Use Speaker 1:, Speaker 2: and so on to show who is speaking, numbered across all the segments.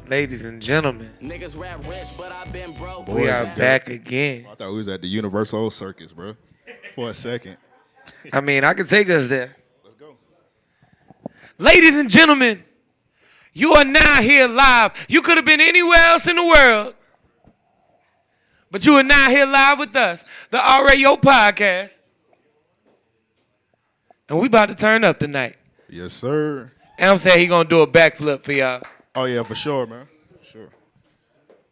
Speaker 1: Ladies and gentlemen,
Speaker 2: Niggas rap rich, but I've been broke.
Speaker 1: we are back again.
Speaker 3: I thought we was at the Universal Circus, bro, for a second.
Speaker 1: I mean, I can take us there.
Speaker 3: Let's go.
Speaker 1: Ladies and gentlemen, you are now here live. You could have been anywhere else in the world, but you are now here live with us, the RAOP Podcast. And we about to turn up tonight.
Speaker 3: Yes, sir.
Speaker 1: And I'm saying he gonna do a backflip for y'all.
Speaker 3: Oh, yeah, for sure, man. For sure.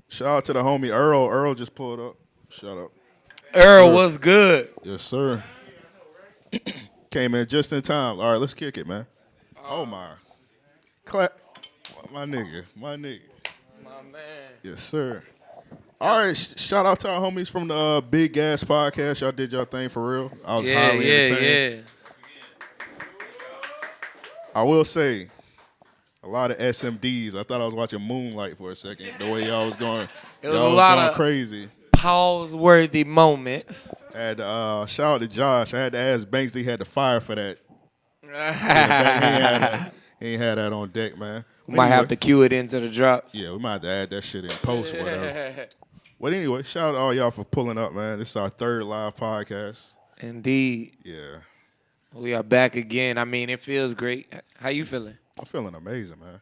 Speaker 3: Shout out to the homie Earl. Earl just pulled up. Shout out.
Speaker 1: Earl, what's good?
Speaker 3: Yes, sir. Came in just in time. All right, let's kick it, man. Oh, my. Clap. My nigga.
Speaker 1: My man.
Speaker 3: Yes, sir. All right, shout out to our homies from the Big Gas Podcast. Y'all did y'all thing for real. I was highly entertained. I will say, a lot of SMDs. I thought I was watching Moonlight for a second. The way y'all was going,
Speaker 1: It was a lot of
Speaker 3: crazy.
Speaker 1: Pause-worthy moments.
Speaker 3: I had to, shout out to Josh. I had to ask Banks. He had to fire for that. He ain't had that on deck, man.
Speaker 1: We might have to cue it into the drops.
Speaker 3: Yeah, we might have to add that shit in post or whatever. But anyway, shout out to all y'all for pulling up, man. This is our third live podcast.
Speaker 1: Indeed.
Speaker 3: Yeah.
Speaker 1: We are back again. I mean, it feels great. How you feeling?
Speaker 3: I'm feeling amazing, man.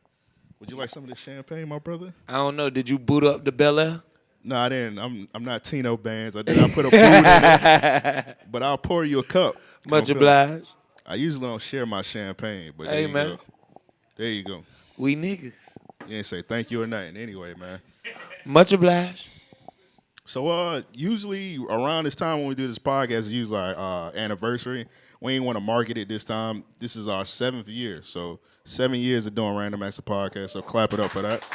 Speaker 3: Would you like some of this champagne, my brother?
Speaker 1: I don't know. Did you boot up the Bel Air?
Speaker 3: No, I didn't. I'm not Tino Bands. I did not put a boot in it. But I'll pour you a cup.
Speaker 1: Much obliged.
Speaker 3: I usually don't share my champagne, but
Speaker 1: hey, man.
Speaker 3: Go. There you go.
Speaker 1: We niggas.
Speaker 3: You ain't say thank you or nothing. Anyway, man.
Speaker 1: Much obliged.
Speaker 3: So usually around this time when we do this podcast, it's usually our anniversary. We ain't want to market it this time. This is our 7th year. So 7 years of doing Random Acts of Podcast. So clap it up for that.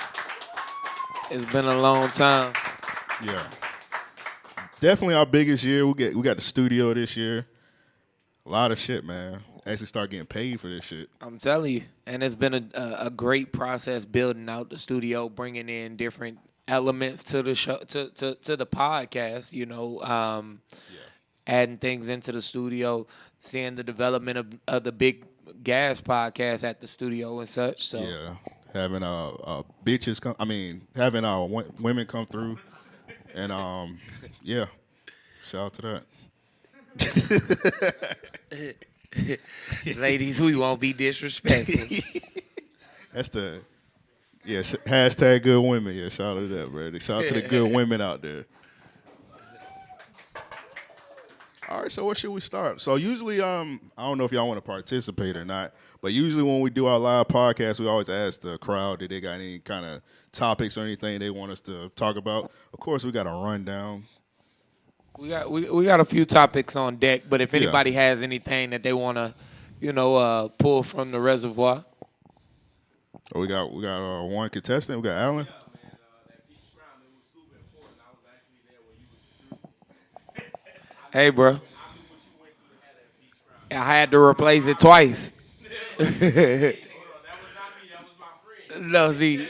Speaker 1: It's been a long time.
Speaker 3: Yeah. Definitely our biggest year. We got the studio this year. A lot of shit, man. Actually start getting paid for this shit.
Speaker 1: I'm telling you. And it's been a great process building out the studio, bringing in different elements to the show, to the podcast, you know, adding things into the studio, seeing the development of the Big Gas Podcast at the studio and such. So
Speaker 3: yeah, having bitches come. I mean, having women come through, and yeah, shout out to
Speaker 1: that. Ladies, we won't be disrespectful.
Speaker 3: That's the hashtag good women. Yeah, shout out to that, bro. Shout out to the good women out there. All right, so where should we start? So usually, I don't know if y'all want to participate or not, but usually when we do our live podcast, we always ask the crowd if they got any kind of topics or anything they want us to talk about. Of course, we got a rundown.
Speaker 1: We got a few topics on deck, but if anybody has anything that they want to, pull from the reservoir.
Speaker 3: Oh, we got one contestant. We got Alan.
Speaker 1: Hey, bro. I had to replace it twice. No, see,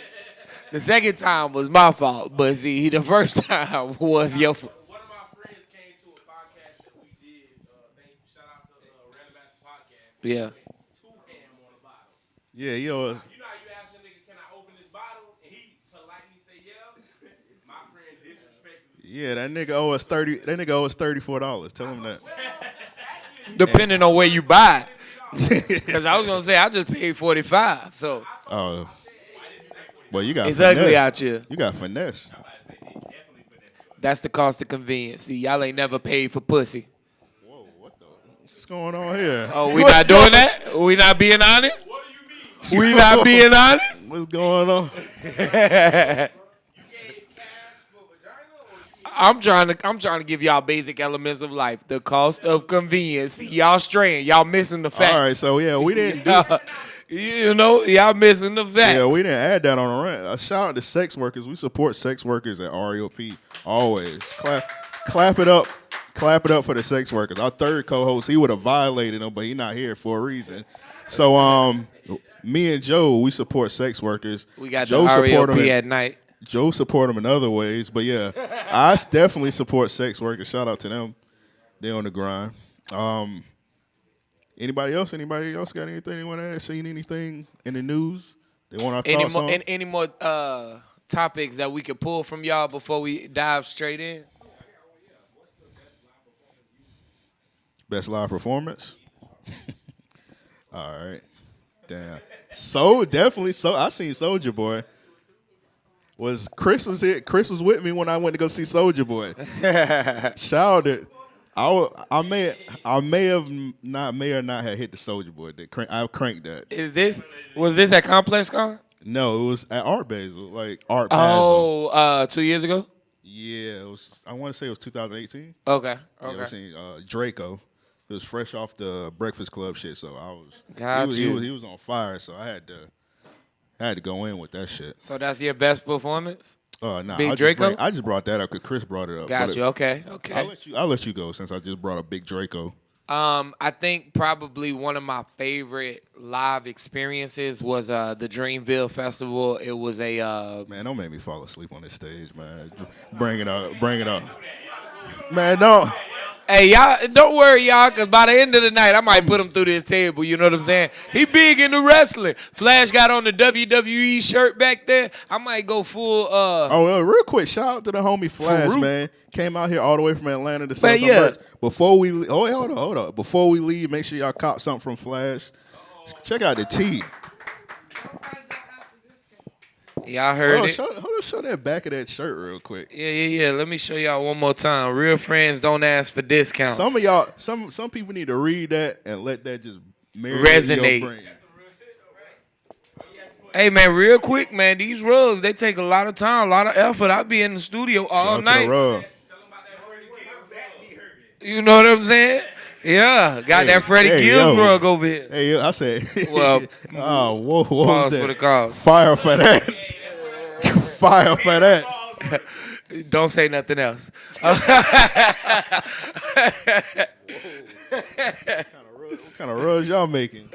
Speaker 1: the second time was my fault, but see, the first time was your fault.
Speaker 4: One of my friends came to a podcast that we did. Shout out to Random Acts Podcast.
Speaker 1: Yeah.
Speaker 4: 2 ham on a bottle.
Speaker 3: Yeah,
Speaker 4: You know how you ask a nigga, can I open this bottle? And he politely say yes. My friend disrespected me.
Speaker 3: Yeah, that nigga owe us $34. Tell him that.
Speaker 1: Depending on where you buy it. Because I was going to say, I just paid $45. So.
Speaker 3: Oh. Well, you got
Speaker 1: it's
Speaker 3: finesse.
Speaker 1: Ugly out here.
Speaker 3: You got finesse.
Speaker 1: That's the cost of convenience. See, y'all ain't never paid for pussy.
Speaker 3: Whoa, what's going on here?
Speaker 1: Oh, we not doing that? We not being honest?
Speaker 4: What do you mean?
Speaker 1: We not being honest?
Speaker 3: What's going on?
Speaker 1: I'm trying to give y'all basic elements of life. The cost of convenience. See, y'all straying. Y'all missing the facts.
Speaker 3: All right, so yeah, we didn't do.
Speaker 1: Y'all missing the facts.
Speaker 3: Yeah, we didn't add that on the rant. A shout out to sex workers. We support sex workers at RAOP always. Clap it up. Clap it up for the sex workers. Our third co-host, he would have violated them, but he's not here for a reason. So me and Joe, we support sex workers.
Speaker 1: We got
Speaker 3: Joe
Speaker 1: the
Speaker 3: support
Speaker 1: RAOP
Speaker 3: them
Speaker 1: at night.
Speaker 3: Joe support them in other ways, but yeah, I definitely support sex workers. Shout out to them. They're on the grind. Anybody else? Anybody else got anything they want to add? Seen anything in the news They want our thoughts on
Speaker 1: Any more topics that we could pull from y'all before we dive straight in?
Speaker 3: best live performance. All right, damn. So definitely, so I seen Soldier Boy. Was Chris was here? Chris was with me when I went to go see Soldier Boy. Shout it. I may or not have hit the Soldier Boy. I cranked that.
Speaker 1: Was this at Complex Con?
Speaker 3: No, it was at Art Basel, like Art Basel.
Speaker 1: Oh, 2 years ago?
Speaker 3: Yeah, it was. I want to say it was 2018.
Speaker 1: Okay.
Speaker 3: Yeah, I was seeing Draco. It was fresh off the Breakfast Club shit, so I was.
Speaker 1: Got you.
Speaker 3: He was on fire, so I had to go in with that shit.
Speaker 1: So that's your best performance?
Speaker 3: Nah,
Speaker 1: Big Draco?
Speaker 3: I just brought that up because Chris brought it up.
Speaker 1: Got you. Okay.
Speaker 3: I'll let you go since I just brought up Big Draco.
Speaker 1: I think probably one of my favorite live experiences was the Dreamville Festival. It was a
Speaker 3: man, don't make me fall asleep on this stage, man. Bring it up. Man, don't.
Speaker 1: Hey, y'all, don't worry, y'all, because by the end of the night, I might put him through this table, you know what I'm saying? He big into wrestling. Flash got on the WWE shirt back there. I might go full,
Speaker 3: real quick, shout out to the homie Flash,
Speaker 1: Farouk.
Speaker 3: man. Came out here all the way from Atlanta to sell some
Speaker 1: yeah.
Speaker 3: merch. Before we hold up. Before we leave, make sure y'all cop something from Flash. Check out the tee.
Speaker 1: Y'all heard it.
Speaker 3: Show that back of that shirt real quick.
Speaker 1: Yeah. Let me show y'all one more time. Real friends don't ask for discounts.
Speaker 3: Some of y'all, some people need to read that and let that just marinate in your brain.
Speaker 1: Hey, man, real quick, man, these rugs, they take a lot of time, a lot of effort. I be in the studio all
Speaker 3: Shout out to the
Speaker 1: night.
Speaker 3: rug.
Speaker 1: You know what I'm saying? Yeah, got that Freddie Gibbs rug over here.
Speaker 3: Hey, I said,
Speaker 1: Well,
Speaker 3: what was
Speaker 1: pause
Speaker 3: that?
Speaker 1: for the cause.
Speaker 3: Fire for that. Fire for that.
Speaker 1: Don't say nothing else.
Speaker 3: What kind of rugs y'all making?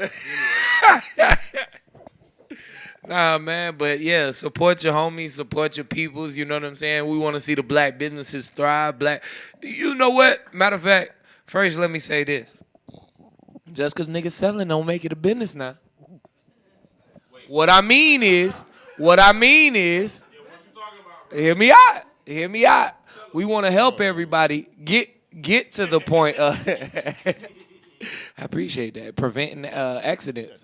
Speaker 1: Nah, man, but yeah, support your homies, support your peoples. You know what I'm saying? We want to see the black businesses thrive. You know what? Matter of fact, first let me say this: just because niggas selling don't make it a business now. What I mean is, hear me out. We want to help everybody get to the point of. I appreciate that, preventing accidents.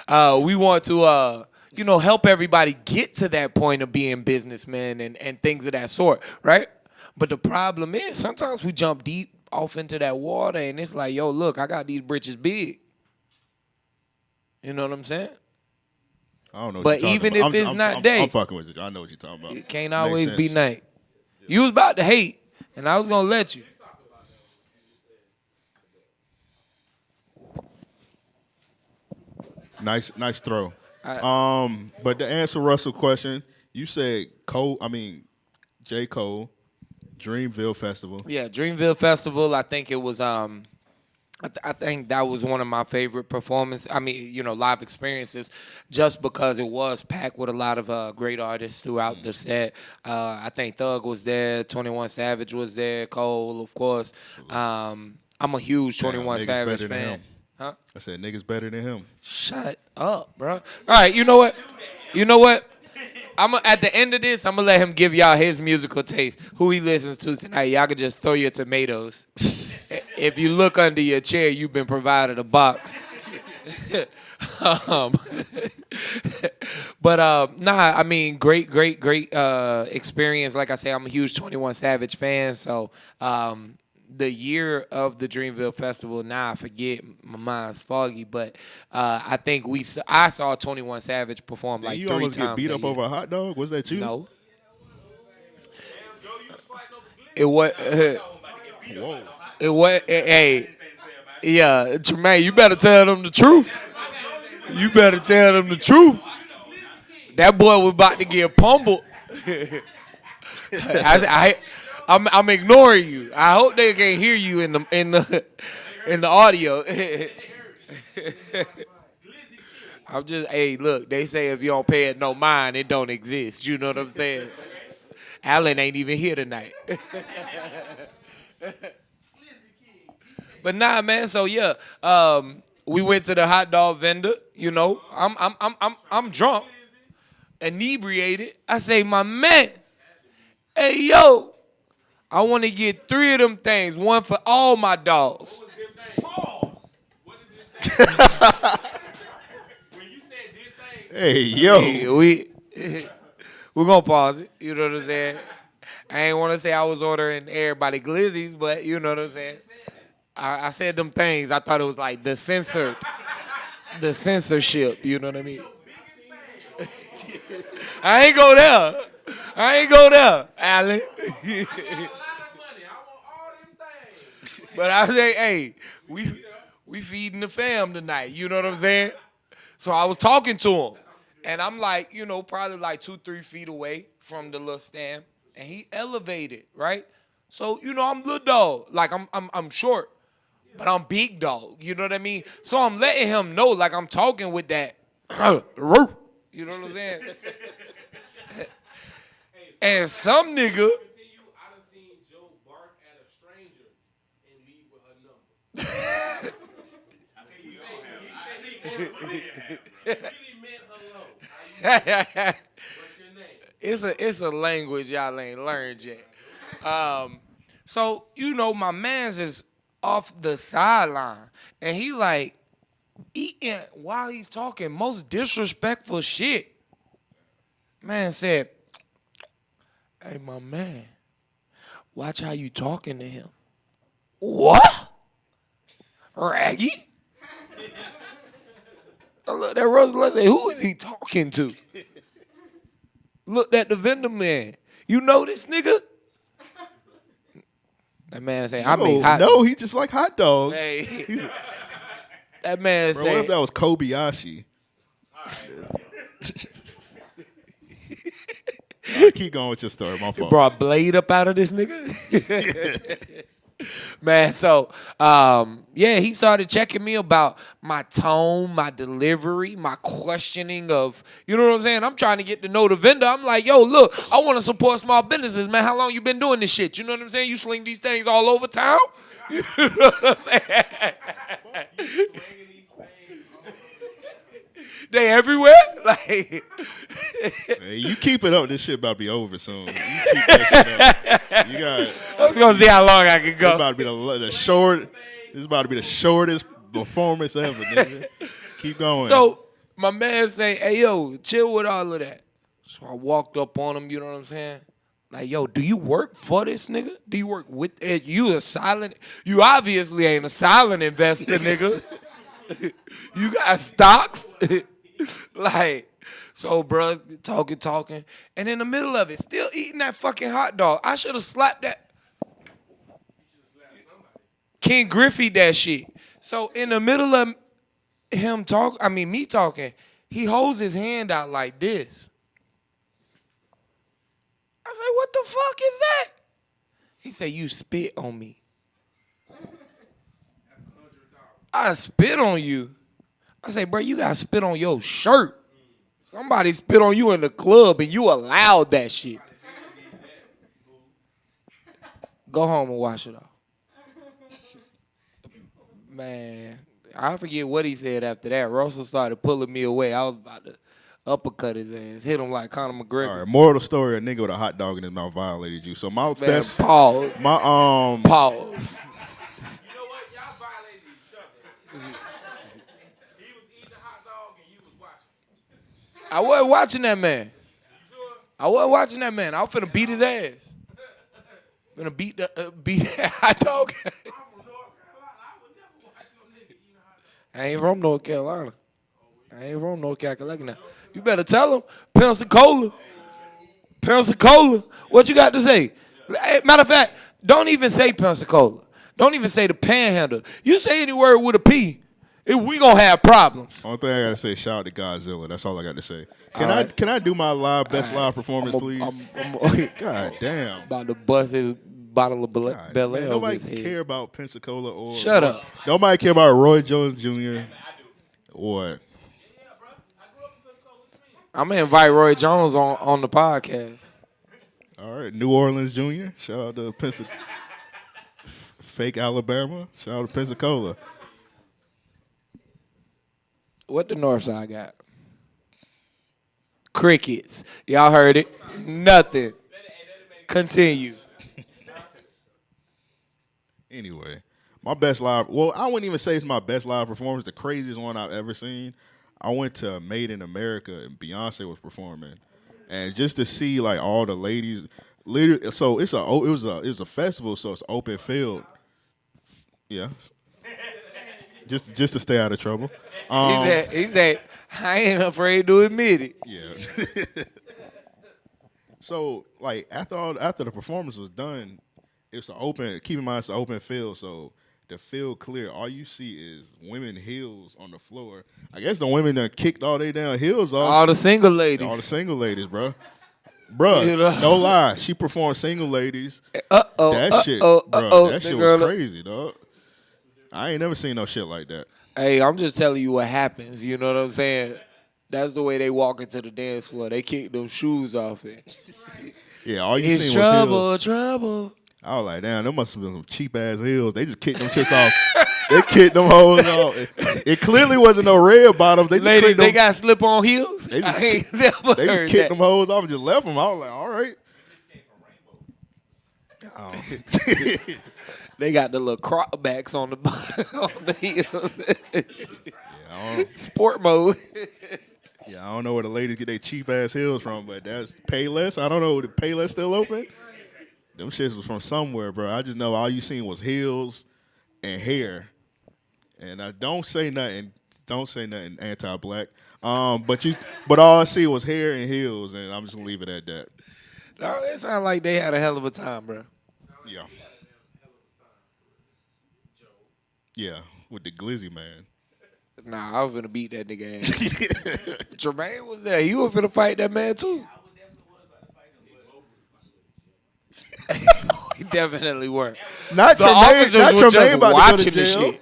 Speaker 1: We want to, help everybody get to that point of being businessmen and things of that sort, right? But the problem is sometimes we jump deep off into that water and it's like, yo, look, I got these britches big. You know what I'm saying?
Speaker 3: I don't know.
Speaker 1: But even if it's not day,
Speaker 3: I'm fucking with you. I know what you're talking about.
Speaker 1: It can't always be night. You was about to hate, and I was gonna let you.
Speaker 3: Nice throw. But to answer Russell's question, you said J. Cole, Dreamville Festival.
Speaker 1: Yeah, Dreamville Festival. I think it was. I think that was one of my favorite performances. Live experiences, just because it was packed with a lot of great artists throughout the set. I think Thug was there, 21 Savage was there, Cole, of course. I'm a huge 21 Savage fan. Huh?
Speaker 3: I said niggas better than him.
Speaker 1: Shut up, bro. All right, you know what? At the end of this, I'm gonna let him give y'all his musical taste, who he listens to tonight. Y'all can just throw your tomatoes. If you look under your chair, you've been provided a box. Great experience. Like I say, I'm a huge 21 Savage fan, so the year of the Dreamville Festival, now I forget, my mind's foggy, but I think I saw 21 Savage perform like 3 times. You almost get
Speaker 3: beat up over a hot dog? Was that you?
Speaker 1: No. It was.
Speaker 3: Whoa.
Speaker 1: It was. Hey, yeah, Tremaine, you better tell them the truth. That boy was about to get pummeled. I'm ignoring you. I hope they can't hear you in the audio. I'm just, hey, look, they say if you don't pay it no mind, it don't exist. You know what I'm saying? Alan ain't even here tonight. But nah, man, so yeah, we went to the hot dog vendor. You know, I'm drunk, inebriated. I say, my man, hey yo, I want to get 3 of them things, one for all my dogs.
Speaker 4: Pause. What is this thing? When you said this thing,
Speaker 3: Hey, yo.
Speaker 1: Hey, we're gonna pause it. You know what I'm saying? I ain't want to say I was ordering everybody glizzies, but you know what I'm saying. I said them things. I thought it was like the censorship. You know what I mean? I ain't go there. Alan.
Speaker 4: I got a lot of money. I want all them things.
Speaker 1: But I say, hey, we feeding the fam tonight. You know what I'm saying? So I was talking to him, and I'm like, you know, probably like 2-3 feet away from the little stand, and he elevated, right? So you know, I'm little dog, like I'm short, but I'm big dog. You know what I mean? So I'm letting him know, like I'm talking with that, you know what I'm saying? And some nigga.
Speaker 4: I done seen Joe bark at a stranger and leave with her number. He really meant hello. What's your name?
Speaker 1: It's a language y'all ain't learned yet. So you know my man's is off the sideline, and he like eating while he's talking most disrespectful shit. Man said, "Hey, my man, watch how you talking to him." What? Raggy? I looked at Russell and said, who is he talking to? Looked at the vendor man. You know this nigga? That man say, I make hot
Speaker 3: No, he just like hot dogs.
Speaker 1: Hey. That man
Speaker 3: Bro, what
Speaker 1: say,
Speaker 3: if that was Kobayashi? All right, keep going with your story. My fault.
Speaker 1: brought blade up out of this nigga? Man, so yeah, he started checking me about my tone, my delivery, my questioning of, you know what I'm saying? I'm trying to get to know the vendor. I'm like, yo, look, I want to support small businesses, man. How long you been doing this shit? You know what I'm saying? You sling these things all over town? You know what I'm saying? They everywhere? Like,
Speaker 3: Hey, you keep it up. This shit about to be over soon. You keep that shit up. You got.
Speaker 1: I was gonna see how long I could
Speaker 3: It's
Speaker 1: go.
Speaker 3: about to be the short. This is about to be the shortest performance ever, nigga. Keep going.
Speaker 1: So my man say, hey, yo, chill with all of that. So I walked up on him, you know what I'm saying? Like, yo, do you work for this nigga? Do you work with it? You a silent, you obviously ain't a silent investor, nigga. You got stocks? Like, so bro, talking. And in the middle of it, still eating that fucking hot dog. I should have slapped that. King Griffey that shit. So in the middle of me talking, he holds his hand out like this. I say, what the fuck is that? He said, you spit on me. I spit on you. I say, bro, you got spit on your shirt. Somebody spit on you in the club and you allowed that shit. Go home and wash it off. Man, I forget what he said after that. Russell started pulling me away. I was about to uppercut his ass, hit him like Conor McGregor.
Speaker 3: All right, moral of the story: a nigga with a hot dog in his mouth violated you. So my
Speaker 1: Man,
Speaker 3: best,
Speaker 1: pause.
Speaker 3: my
Speaker 1: Pause.
Speaker 4: You know what? Y'all violated each other. He was eating a hot dog and you was watching.
Speaker 1: I wasn't watching that man.
Speaker 4: You sure?
Speaker 1: I wasn't watching that man. I was finna beat his ass. Finna beat that hot dog.
Speaker 4: I'm from North Carolina. I would never watch no nigga eating a hot dog.
Speaker 1: I ain't from North Carolina. I ain't from North Carolina. You better tell him. Pensacola. What you got to say? Matter of fact, don't even say Pensacola. Don't even say the Panhandle. You say any word with a P, we gonna have problems.
Speaker 3: only thing I gotta say, shout out to Godzilla. That's all I got to say. Can I do my best live performance, please?
Speaker 1: I'm
Speaker 3: God damn.
Speaker 1: about to bust his bottle of Bel
Speaker 3: God,
Speaker 1: Air
Speaker 3: man,
Speaker 1: over
Speaker 3: nobody
Speaker 1: his head.
Speaker 3: care about Pensacola or
Speaker 1: Shut up.
Speaker 3: Nobody care about Roy Jones Jr. What?
Speaker 1: I'm gonna invite Roy Jones on the podcast.
Speaker 3: All right, New Orleans Jr. Shout out to fake Alabama. Shout out to Pensacola.
Speaker 1: What the North Side got? Crickets. Y'all heard it. Nothing. Continue.
Speaker 3: Anyway, my best live. Well, I wouldn't even say it's my best live performance. The craziest one I've ever seen. I went to Made in America and Beyonce was performing, and just to see like all the ladies, literally. So it was a festival, so it's open field. Yeah. Just to stay out of trouble.
Speaker 1: He said, I ain't afraid to admit it.
Speaker 3: Yeah. So like after the performance was done, it's an open. Keep in mind it's an open field, so the field clear. All you see is women heels on the floor. I guess the women that kicked all they damn heels off.
Speaker 1: All the single ladies.
Speaker 3: All the single ladies, bro. Bruh,
Speaker 1: You know?
Speaker 3: no lie. She performed single ladies.
Speaker 1: Uh-oh.
Speaker 3: That shit, bro. That shit was crazy, dog. I ain't never seen no shit like that.
Speaker 1: Hey, I'm just telling you what happens. You know what I'm saying? That's the way they walk into the dance floor. They kick them shoes off it.
Speaker 3: Yeah, all you
Speaker 1: It's
Speaker 3: seen
Speaker 1: trouble,
Speaker 3: was heels.
Speaker 1: trouble.
Speaker 3: I was like, damn, there must have been some cheap ass heels. They just kicked them shits off. They kicked them hoes off. It clearly wasn't no red bottoms. They just
Speaker 1: Ladies,
Speaker 3: clicked them.
Speaker 1: they got slip on heels?
Speaker 3: They just
Speaker 1: I ain't never
Speaker 3: They just
Speaker 1: heard
Speaker 3: kicked
Speaker 1: that.
Speaker 3: them hoes off and just left them. I was like, all right.
Speaker 1: They got the little crop backs on the on the heels. Sport mode.
Speaker 3: Yeah, I don't know where the ladies get their cheap ass heels from, but that's Payless. I don't know. The Payless still open? Them shits was from somewhere, bro. I just know all you seen was heels and hair. And I don't say nothing anti-black. But all I see was hair and heels, and I'm just gonna leave it at that.
Speaker 1: No, it sounded like they had a hell of a time, bro.
Speaker 3: Yeah. Yeah, with the glizzy man.
Speaker 1: Nah, I was gonna beat that nigga ass. Tremaine was there. You was finna fight that man too. He definitely were.
Speaker 3: Not
Speaker 1: The
Speaker 3: Tremaine.
Speaker 1: officers
Speaker 3: Not
Speaker 1: were
Speaker 3: Tremaine
Speaker 1: just
Speaker 3: about to go
Speaker 1: watching
Speaker 3: to
Speaker 1: the
Speaker 3: jail.
Speaker 1: shit.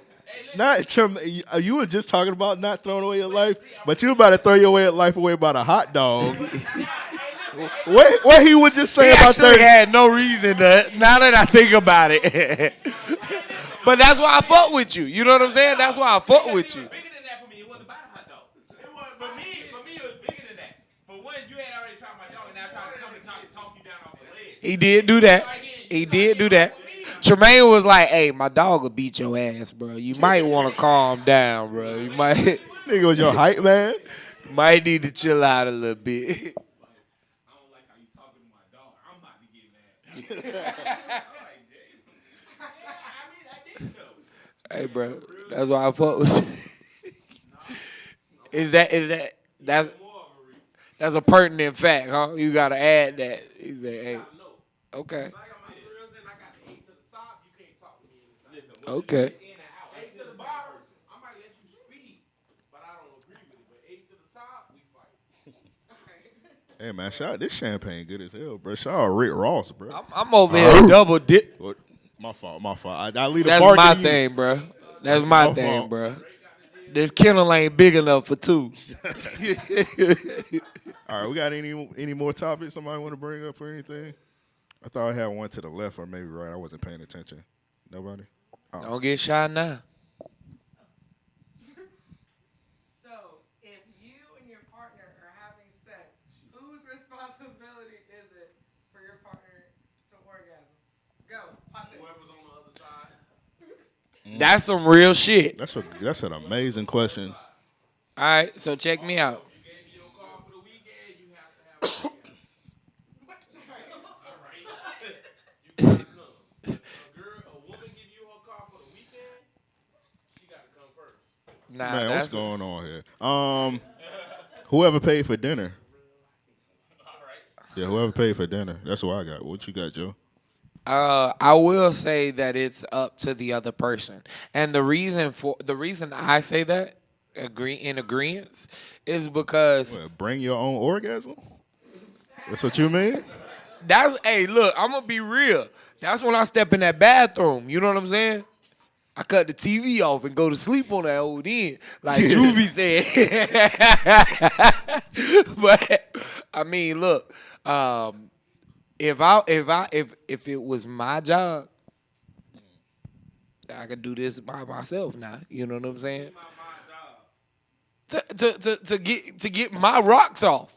Speaker 3: Not Tremaine. You were just talking about not throwing away your life, but you about to throw your life away about a hot dog. What he was just
Speaker 1: He
Speaker 3: saying about
Speaker 1: actually
Speaker 3: 30.
Speaker 1: had no reason to. Now that I think about it, but that's why I fuck with you. You know what I'm saying? That's why I fuck with you.
Speaker 4: Bigger than that for me. It wasn't about a hot dog. It was for me. It was bigger than that. For one, you had already tried my dog, and now trying to come and talk you down off the ledge.
Speaker 1: He did do that. He did do that. Tremaine was like, "Hey, my dog will beat your ass, bro. You might want to calm down, bro. You might
Speaker 3: Nigga was your hype man.
Speaker 1: might need to chill out a little bit."
Speaker 4: I don't like how you talking to my dog. I'm about to get mad. I didn't know.
Speaker 1: Hey, bro, that's why I fuck with you. That's a pertinent fact, huh? You gotta add that. He said, "Hey, okay,
Speaker 4: I got my grills in. I got the 8 to the top. You can't talk to me anytime. Listen,
Speaker 1: okay."
Speaker 4: in and out. 8 to the bottom, I might let you speak, but I don't agree with it. But 8 to the top, we fight.
Speaker 3: Hey man, shout out this champagne good as hell, bro. Shout out Rick Ross, bro.
Speaker 1: I'm over here double dip.
Speaker 3: What? My fault. I leave the
Speaker 1: That's
Speaker 3: bar
Speaker 1: my
Speaker 3: to you.
Speaker 1: thing, bro. That's my
Speaker 3: My
Speaker 1: thing,
Speaker 3: fault.
Speaker 1: bro. This kennel ain't big enough for two.
Speaker 3: All right, we got any more topics somebody want to bring up or anything? I thought I had one to the left or maybe right. I wasn't paying attention. Nobody? Oh.
Speaker 1: Don't get shot now.
Speaker 5: So, if you and your partner are having sex, whose responsibility is it for your partner to orgasm? Go. Hot take.
Speaker 4: Whoever's on the other side.
Speaker 1: That's some real shit.
Speaker 3: That's an amazing question.
Speaker 1: All right, so check me out.
Speaker 4: You gave me your car for the weekend. You have to have. All right. You gotta come. A woman give you her car for the weekend. She got to come first.
Speaker 1: Nah,
Speaker 3: Man, what's
Speaker 1: that's
Speaker 3: going on here? Whoever paid for dinner.
Speaker 4: All right.
Speaker 3: Yeah, whoever paid for dinner. That's what I got. What you got, Joe?
Speaker 1: I will say that it's up to the other person, and the reason I say that in agreement is because
Speaker 3: What, bring your own orgasm? That's what you mean?
Speaker 1: hey, look, I'm gonna be real. That's when I step in that bathroom. You know what I'm saying? I cut the TV off and go to sleep on that old end, like Juvie said. But I mean, look, if it was my job, I could do this by myself now. You know what I'm saying?
Speaker 4: My job.
Speaker 1: to get my rocks off.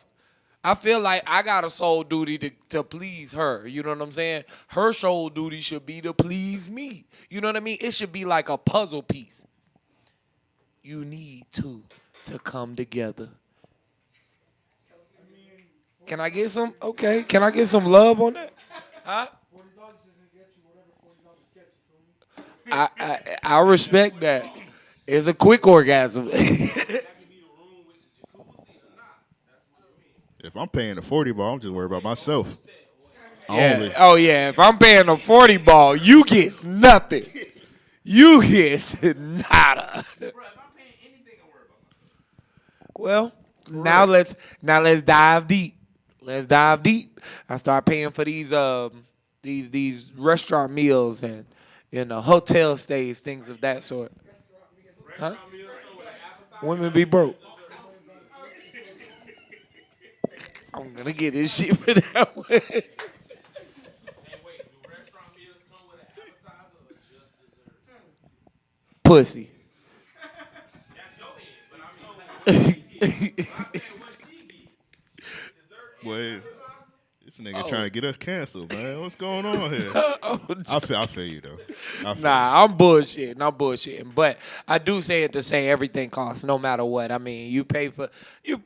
Speaker 1: I feel like I got a sole duty to please her. You know what I'm saying? Her sole duty should be to please me. You know what I mean? It should be like a puzzle piece. You need to come together. Can I get some? Okay. Can I get some love on that? Huh?
Speaker 6: $40 isn't get you whatever $40 gets you, feel me?
Speaker 1: I respect that. It's a quick orgasm.
Speaker 3: If I'm paying the 40 ball, I'm just worried about myself.
Speaker 1: Yeah.
Speaker 3: Only.
Speaker 1: Oh yeah. If I'm paying a 40 ball, you get nothing. You get nada. Well, now let's dive deep. Let's dive deep. I start paying for these restaurant meals and hotel stays, things of that sort. Huh? Women be broke. I'm gonna get this shit for that one. Pussy.
Speaker 3: Wait, this nigga trying to get us canceled, man. What's going on here? I feel you though.
Speaker 1: Nah, I'm bullshitting. But I do say it to say everything costs, no matter what. I mean, you pay for you.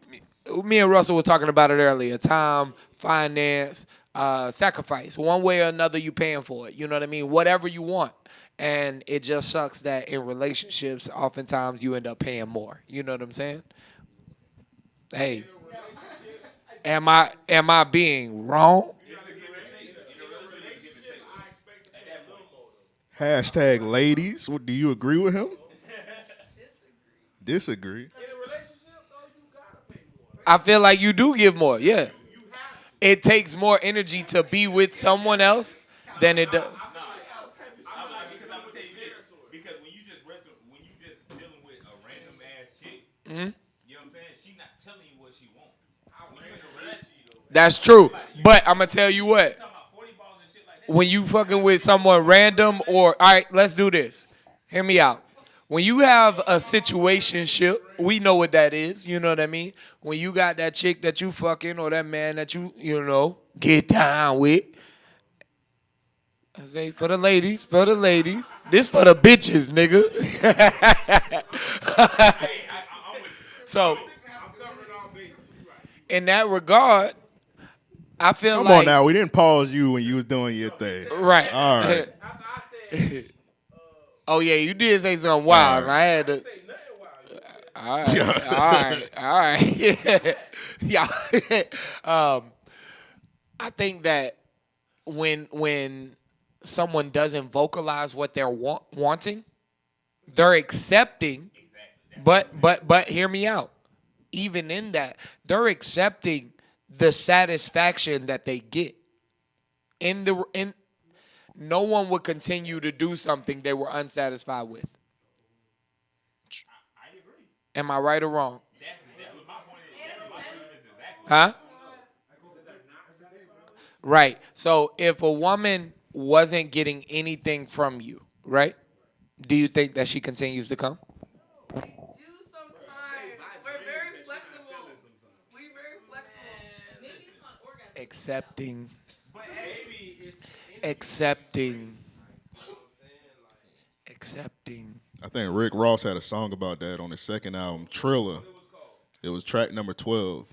Speaker 1: Me and Russell were talking about it earlier. Time, finance, sacrifice. One way or another, you paying for it. You know what I mean? Whatever you want. And it just sucks that in relationships, oftentimes you end up paying more. You know what I'm saying? Hey, am I being wrong?
Speaker 3: Hashtag ladies. Do you agree with him? Disagree.
Speaker 1: I feel like you do give more. Yeah, it takes more energy to be with someone else than it does.
Speaker 4: Because I'm gonna tell you this. Because when you just dealing with a random ass chick, you know what I'm saying? She not telling you what she wants. When you're in a relationship,
Speaker 1: That's true. But I'm gonna tell you what. When you fucking with someone random all right, let's do this. Hear me out. When you have a situationship, we know what that is. You know what I mean? When you got that chick that you fucking or that man that you get down with. I say for the ladies. This for the bitches, nigga. So, in that regard, I feel
Speaker 3: Come
Speaker 1: like
Speaker 3: on now. We didn't pause you when you was doing your thing.
Speaker 1: right.
Speaker 3: All right.
Speaker 1: Oh yeah, you did say something wild, and
Speaker 3: All
Speaker 1: I had to. All right. Yeah. I think that when someone doesn't vocalize what they're wanting, they're accepting. But hear me out. Even in that, they're accepting the satisfaction that they get. No one would continue to do something they were unsatisfied with.
Speaker 4: I agree.
Speaker 1: Am I right or wrong?
Speaker 4: That was my point. Exactly.
Speaker 1: Huh? Right. So if a woman wasn't getting anything from you, right? Do you think that she continues to come?
Speaker 5: We do sometimes. We're very flexible. We're very flexible.
Speaker 2: Maybe it's not orgasm.
Speaker 1: Accepting.
Speaker 4: But maybe it's
Speaker 1: Accepting.
Speaker 3: I think Rick Ross had a song about that on his second album, Triller. It was track number 12.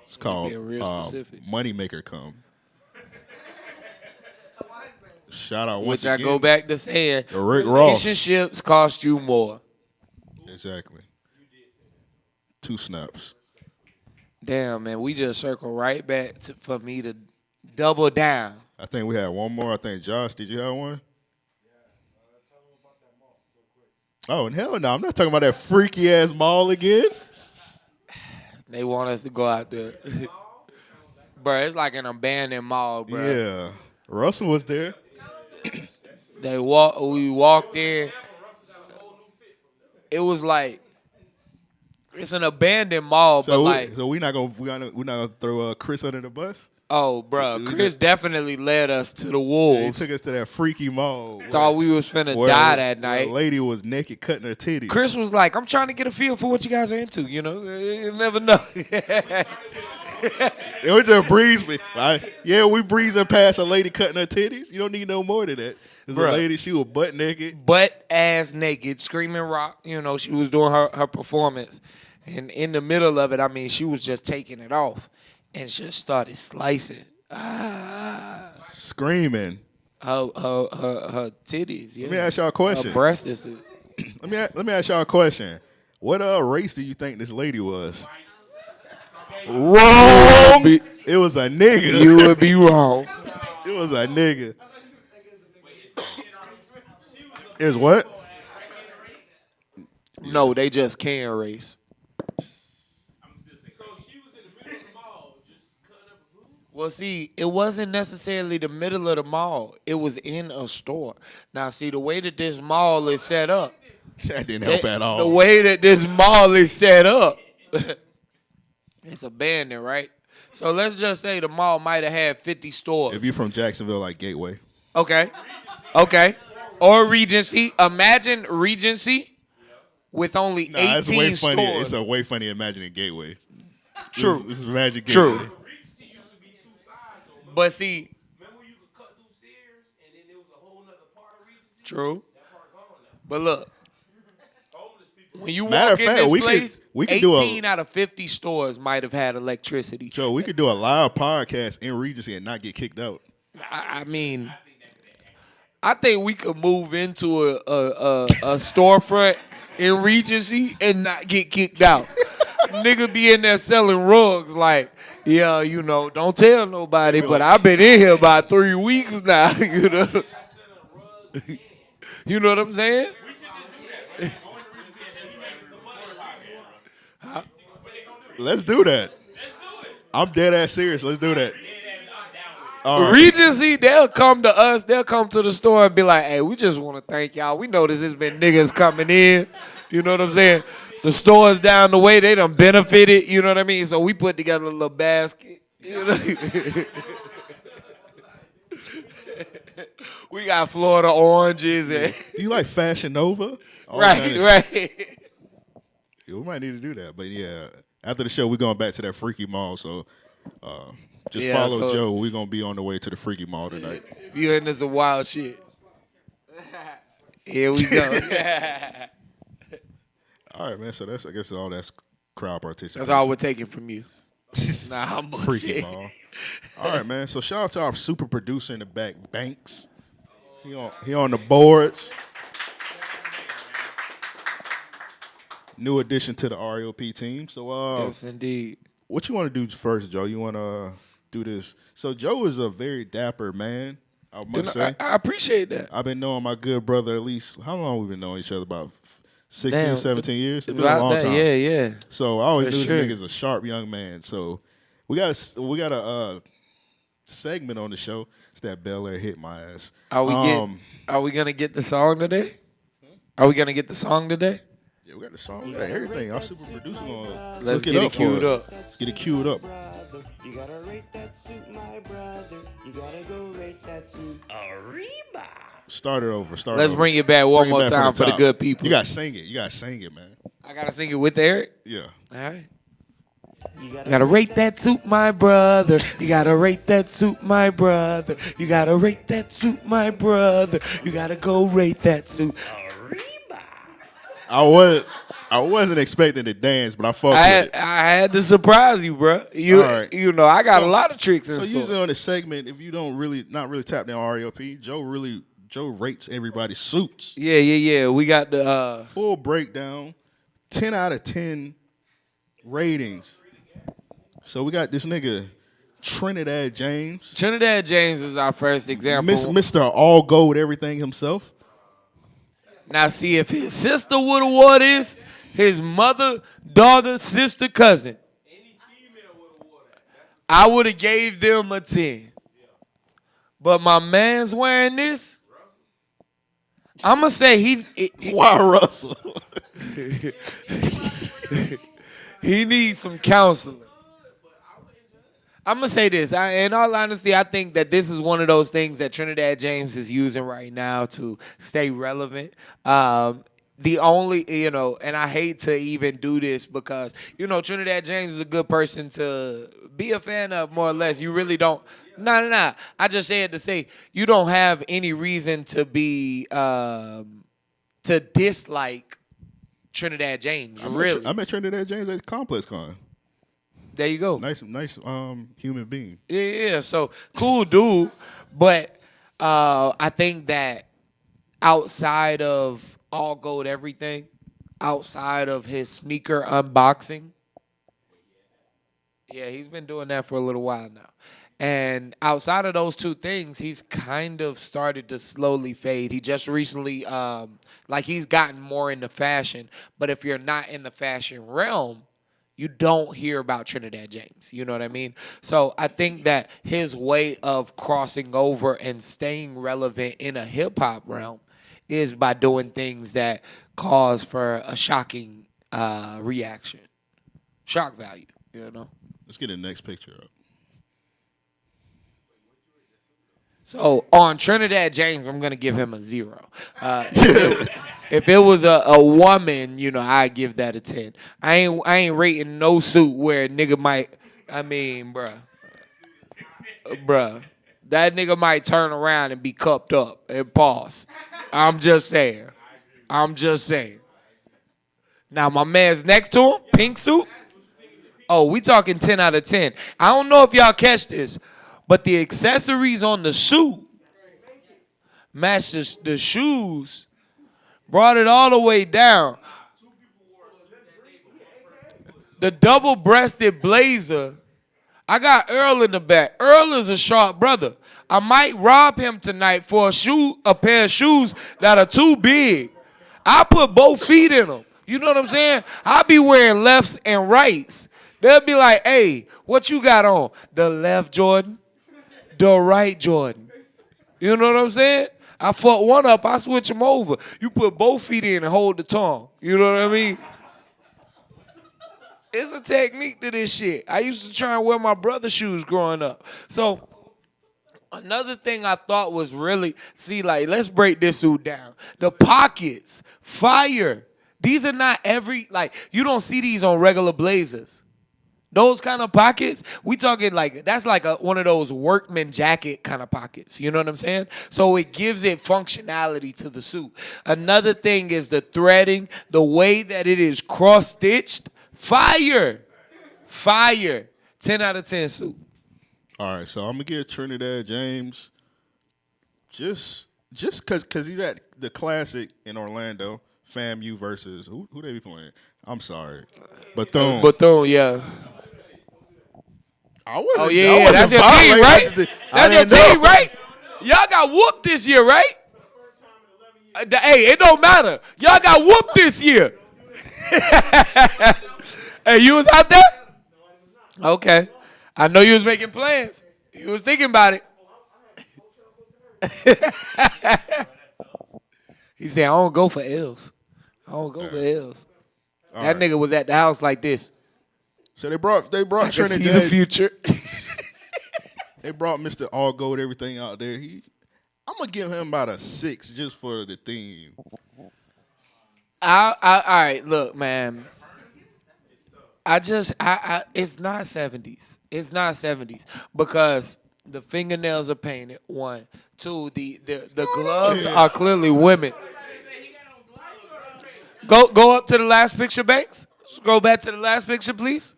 Speaker 3: It's called
Speaker 1: being real specific.
Speaker 3: Moneymaker Come.
Speaker 5: A wise man.
Speaker 3: Shout out once
Speaker 1: Which I
Speaker 3: again.
Speaker 1: go back to saying,
Speaker 3: to Rick Ross.
Speaker 1: relationships cost you more.
Speaker 3: Exactly. 2 snaps.
Speaker 1: Damn, man, we just circle right back for me to double down.
Speaker 3: I think we had one more. I think Josh, did you have one? Oh, and hell no. I'm not talking about that freaky ass mall again.
Speaker 1: They want us to go out there. Bro, it's like an abandoned mall, bro.
Speaker 3: Yeah. Russell was there.
Speaker 1: We walked in. It was like it's an abandoned mall, but like
Speaker 3: So we're not gonna throw Chris under the bus?
Speaker 1: Oh, bro, Chris definitely led us to the
Speaker 3: He
Speaker 1: wolves.
Speaker 3: took us to that freaky mall.
Speaker 1: Thought we was finna
Speaker 3: where-
Speaker 1: die that
Speaker 3: where
Speaker 1: night.
Speaker 3: a lady was naked cutting her titties.
Speaker 1: Chris was like, I'm trying to get a feel for what you guys are into, you know? You never know.
Speaker 3: It was just breeze me. Yeah, we breezing past a lady cutting her titties. You don't need no more than that. There's a
Speaker 1: Bruh.
Speaker 3: lady, she was butt naked.
Speaker 1: Butt ass naked, screaming rock. You know, she was doing her performance. And in the middle of it, I mean, she was just taking it off and just started slicing.
Speaker 3: Screaming.
Speaker 1: Her titties. Yeah.
Speaker 3: Let me ask y'all a question.
Speaker 1: Her breast is.
Speaker 3: Let me ask y'all a question. What race do you think this lady was? Wrong. It was a nigga.
Speaker 1: You would be wrong.
Speaker 3: It was a nigga. It was what?
Speaker 1: No, they just can race. Well, see, it wasn't necessarily the middle of the mall. It was in a store. Now, see, the way that this mall is set up.
Speaker 3: That didn't help at all.
Speaker 1: The way that this mall is set up. It's abandoned, right? So let's just say the mall might have had 50 stores.
Speaker 3: If you're from Jacksonville, like Gateway.
Speaker 1: Okay. Or Regency. Imagine Regency with only 18
Speaker 3: it's way funny.
Speaker 1: stores.
Speaker 3: It's a way funny imagining Gateway.
Speaker 1: True.
Speaker 3: This is Magic Gateway.
Speaker 1: True. But see,
Speaker 4: Remember you could cut through Sears and then there was a whole nother part of Regency?
Speaker 1: true.
Speaker 4: That part gone now.
Speaker 1: But look,
Speaker 4: Homeless people.
Speaker 1: when you
Speaker 3: Matter
Speaker 1: walk
Speaker 3: of
Speaker 1: in
Speaker 3: fact,
Speaker 1: this
Speaker 3: we could-
Speaker 1: place,
Speaker 3: we could do a-
Speaker 1: 18 out of 50 stores might have had electricity.
Speaker 3: Joe, we could do a live podcast in Regency and not get kicked out.
Speaker 1: I mean, I think we could move into a storefront in Regency and not get kicked out. Nigga be in there selling rugs like, yeah, you know, don't tell nobody, but I've been in here about 3 weeks now, you know. You know what I'm saying?
Speaker 3: Let's do that. I'm dead ass serious. Let's do that. All right.
Speaker 1: Regency, they'll come to us, they'll come to the store and be like, hey, we just want to thank y'all. We notice there's been niggas coming in. You know what I'm saying? The stores down the way, they done benefited, you know what I mean? So we put together a little basket. You know? We got Florida oranges and
Speaker 3: You like Fashion Nova? All kind of shit.
Speaker 1: right.
Speaker 3: Yeah, we might need to do that. But yeah, after the show, we're going back to that freaky mall. So just
Speaker 1: Yeah,
Speaker 3: follow
Speaker 1: so-
Speaker 3: Joe. We're going to be on the way to the freaky mall tonight.
Speaker 1: If you into some wild shit. Here we go.
Speaker 3: All right, man. So I guess all that's crowd participation.
Speaker 1: That's all we're taking from you. Nah, I'm
Speaker 3: Freaky mall. All right, man. So shout out to our super producer in the back, Banks. He on the boards. New addition to the RAOP team. So
Speaker 1: Yes, indeed.
Speaker 3: what you want to do first, Joe? You want to do this? So Joe is a very dapper man, I must say.
Speaker 1: I appreciate that.
Speaker 3: I've been knowing my good brother at least, how long we been knowing each other? About 16,
Speaker 1: Damn,
Speaker 3: 17 years? It's been a
Speaker 1: About
Speaker 3: long
Speaker 1: that,
Speaker 3: time.
Speaker 1: yeah.
Speaker 3: So I always
Speaker 1: For
Speaker 3: knew
Speaker 1: sure.
Speaker 3: this nigga's a sharp young man. So we got a segment on the show. It's that Bel Air hit my ass.
Speaker 1: Are we gonna get the song today? Are we gonna get the song today?
Speaker 3: Yeah, we got the song. We got everything. Our super producer gonna
Speaker 1: Let's
Speaker 3: look
Speaker 1: get
Speaker 3: it
Speaker 1: it
Speaker 3: up for
Speaker 1: queued
Speaker 3: us.
Speaker 1: up.
Speaker 3: Get it queued up.
Speaker 7: You gotta rate that suit, my brother. You gotta go rate that suit. Arriba!
Speaker 3: Start it over.
Speaker 1: Let's bring it back one
Speaker 3: Bring it
Speaker 1: more
Speaker 3: back from
Speaker 1: time for the
Speaker 3: top.
Speaker 1: good people.
Speaker 3: You gotta sing it. You gotta sing it, man.
Speaker 1: I gotta sing it with Eric.
Speaker 3: Yeah.
Speaker 1: All right. You gotta rate that suit, my brother. You gotta rate that suit, my brother. You gotta rate that suit, my brother. You gotta go rate that suit.
Speaker 3: I wasn't expecting to dance, but I fucked with it.
Speaker 1: I had to surprise you, bro.
Speaker 3: All right.
Speaker 1: You know, I got
Speaker 3: So-
Speaker 1: a lot of tricks in
Speaker 3: So
Speaker 1: store.
Speaker 3: usually on this segment, if you don't not really tap down RAOP, Joe rates everybody's suits.
Speaker 1: Yeah. We got the
Speaker 3: Full breakdown, 10 out of 10 ratings. So we got this nigga Trinidad James,
Speaker 1: Trinidad James is our first example.
Speaker 3: Mr. All Gold Everything himself.
Speaker 1: Now, see, if his sister would have wore this, his mother, daughter, sister, cousin, I would have gave them a 10. But my man's wearing this. I'm going to say
Speaker 3: Why Russell?
Speaker 1: he needs some counseling. I'm gonna say this. In all honesty, I think that this is one of those things that Trinidad James is using right now to stay relevant. The only, and I hate to even do this because Trinidad James is a good person to be a fan of, more or less. You really don't. No, no, no. I just said to say you don't have any reason to be to dislike Trinidad James. Really,
Speaker 3: I met Trinidad James at Complex Con.
Speaker 1: there you go.
Speaker 3: Nice human being.
Speaker 1: Yeah. So cool dude, but I think that outside of all gold everything, outside of his sneaker unboxing, yeah, he's been doing that for a little while now. And outside of those two things, he's kind of started to slowly fade. He just recently, like he's gotten more into fashion. But if you're not in the fashion realm, you don't hear about Trinidad James. You know what I mean? So I think that his way of crossing over and staying relevant in a hip hop realm is by doing things that cause for a shocking reaction, shock value.
Speaker 3: Let's get the next picture up.
Speaker 1: So on Trinidad James, I'm gonna give him a 0. If it was a woman, I'd give that a 10. I ain't rating no suit where a nigga might. I mean, bruh, that nigga might turn around and be cupped up and pause. I'm just saying. Now my man's next to him, pink suit. Oh, we talking 10 out of 10. I don't know if y'all catch this, but the accessories on the suit matched the shoes, brought it all the way down. The double-breasted blazer. I got Earl in the back. Earl is a sharp brother. I might rob him tonight for a pair of shoes that are too big. I put both feet in them. You know what I'm saying? I be wearing lefts and rights. They'll be like, hey, what you got on? The left Jordan, the right Jordan. You know what I'm saying? I fuck one up, I switch them over. You put both feet in and hold the tongue. You know what I mean? It's a technique to this shit. I used to try and wear my brother's shoes growing up. So another thing I thought was really, let's break this suit down. The pockets, fire. These are not you don't see these on regular blazers. Those kind of pockets, we talking that's like one of those workman jacket kind of pockets. You know what I'm saying? So it gives it functionality to the suit. Another thing is the threading, the way that it is cross-stitched. Fire. 10 out of 10 suit.
Speaker 3: All right, so I'm gonna give Trinidad James just cause he's at the Classic in Orlando, FAMU versus who they be playing? I'm sorry, Bethune.
Speaker 1: Bethune, yeah.
Speaker 3: I wasn't.
Speaker 1: Oh yeah, that's your team, right? That's your team, right? Y'all got whooped this year, right? Hey, it don't matter. Y'all got whooped this year. Hey, you was out there? Okay. I know you was making plans. You was thinking about it. He said, I don't go for L's. I don't go for L's. That nigga was at the house like this.
Speaker 3: So they brought
Speaker 1: I can
Speaker 3: Trinidad.
Speaker 1: see the future.
Speaker 3: They brought Mr. All Gold everything out there. I'm gonna give him about a 6 just for the theme.
Speaker 1: All right, look, man. It's not 70s. It's not 70s because the fingernails are painted. 1, 2, the gloves are clearly women. Go up to the last picture, Banks. Scroll back to the last picture, please.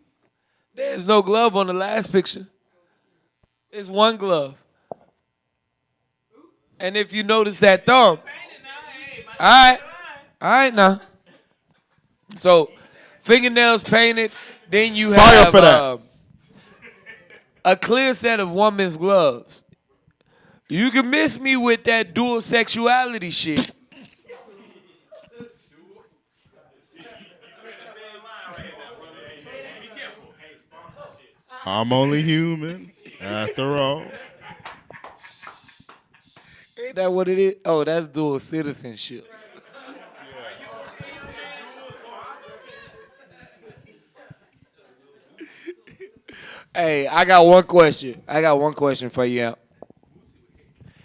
Speaker 1: There's no glove on the last picture. There's one glove. And if you notice that thumb, all right now. So, fingernails painted. Then you
Speaker 3: Fire
Speaker 1: have
Speaker 3: for that.
Speaker 1: A clear set of women's gloves. You can miss me with that dual sexuality shit.
Speaker 3: I'm only human, after all.
Speaker 1: Ain't that what it is? Oh, that's dual citizenship. Hey, I got one question. For you. Al.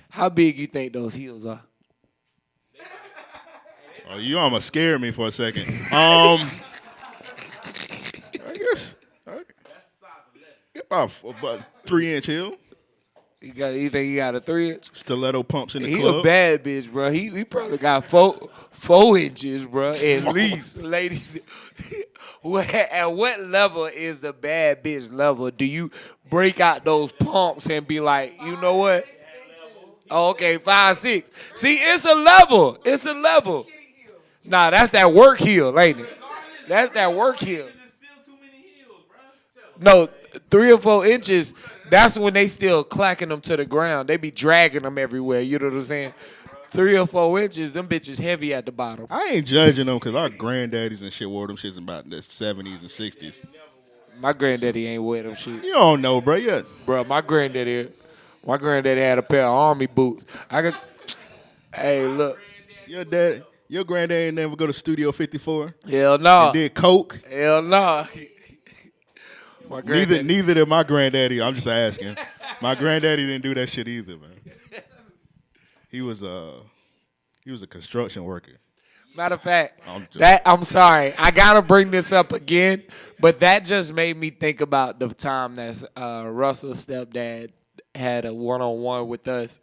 Speaker 1: How big you think those heels are?
Speaker 3: Oh, you almost scared me for a second. I guess about 3-inch heel.
Speaker 1: You think he got a 3-inch?
Speaker 3: Stiletto pumps in the
Speaker 1: He
Speaker 3: club.
Speaker 1: a bad bitch, bro. He probably got 4 inches, bro, at least, ladies. At what level is the bad bitch level? Do you break out those pumps and be like, you know what? Oh, okay, 5'6". See, it's a level. It's a level. Nah, that's that work heel, ain't it? That's that work heel. No, 3 or 4 inches. That's when they still clacking them to the ground. They be dragging them everywhere. You know what I'm saying? 3 or 4 inches, them bitches heavy at the bottom.
Speaker 3: I ain't judging them because our granddaddies and shit wore them shits about the 70s and 60s.
Speaker 1: My granddaddy ain't wear them shit.
Speaker 3: You don't know, bro. Yeah.
Speaker 1: Bro, my granddaddy had a pair of army boots. Hey, look.
Speaker 3: Your granddad ain't never go to Studio 54?
Speaker 1: Hell no.
Speaker 3: And did coke?
Speaker 1: Hell no.
Speaker 3: Neither did my granddaddy. I'm just asking. My granddaddy didn't do that shit either, man. He was a construction worker.
Speaker 1: Matter of fact, I'm sorry. I gotta bring this up again, but that just made me think about the time that Russell's stepdad had a one-on-one with us,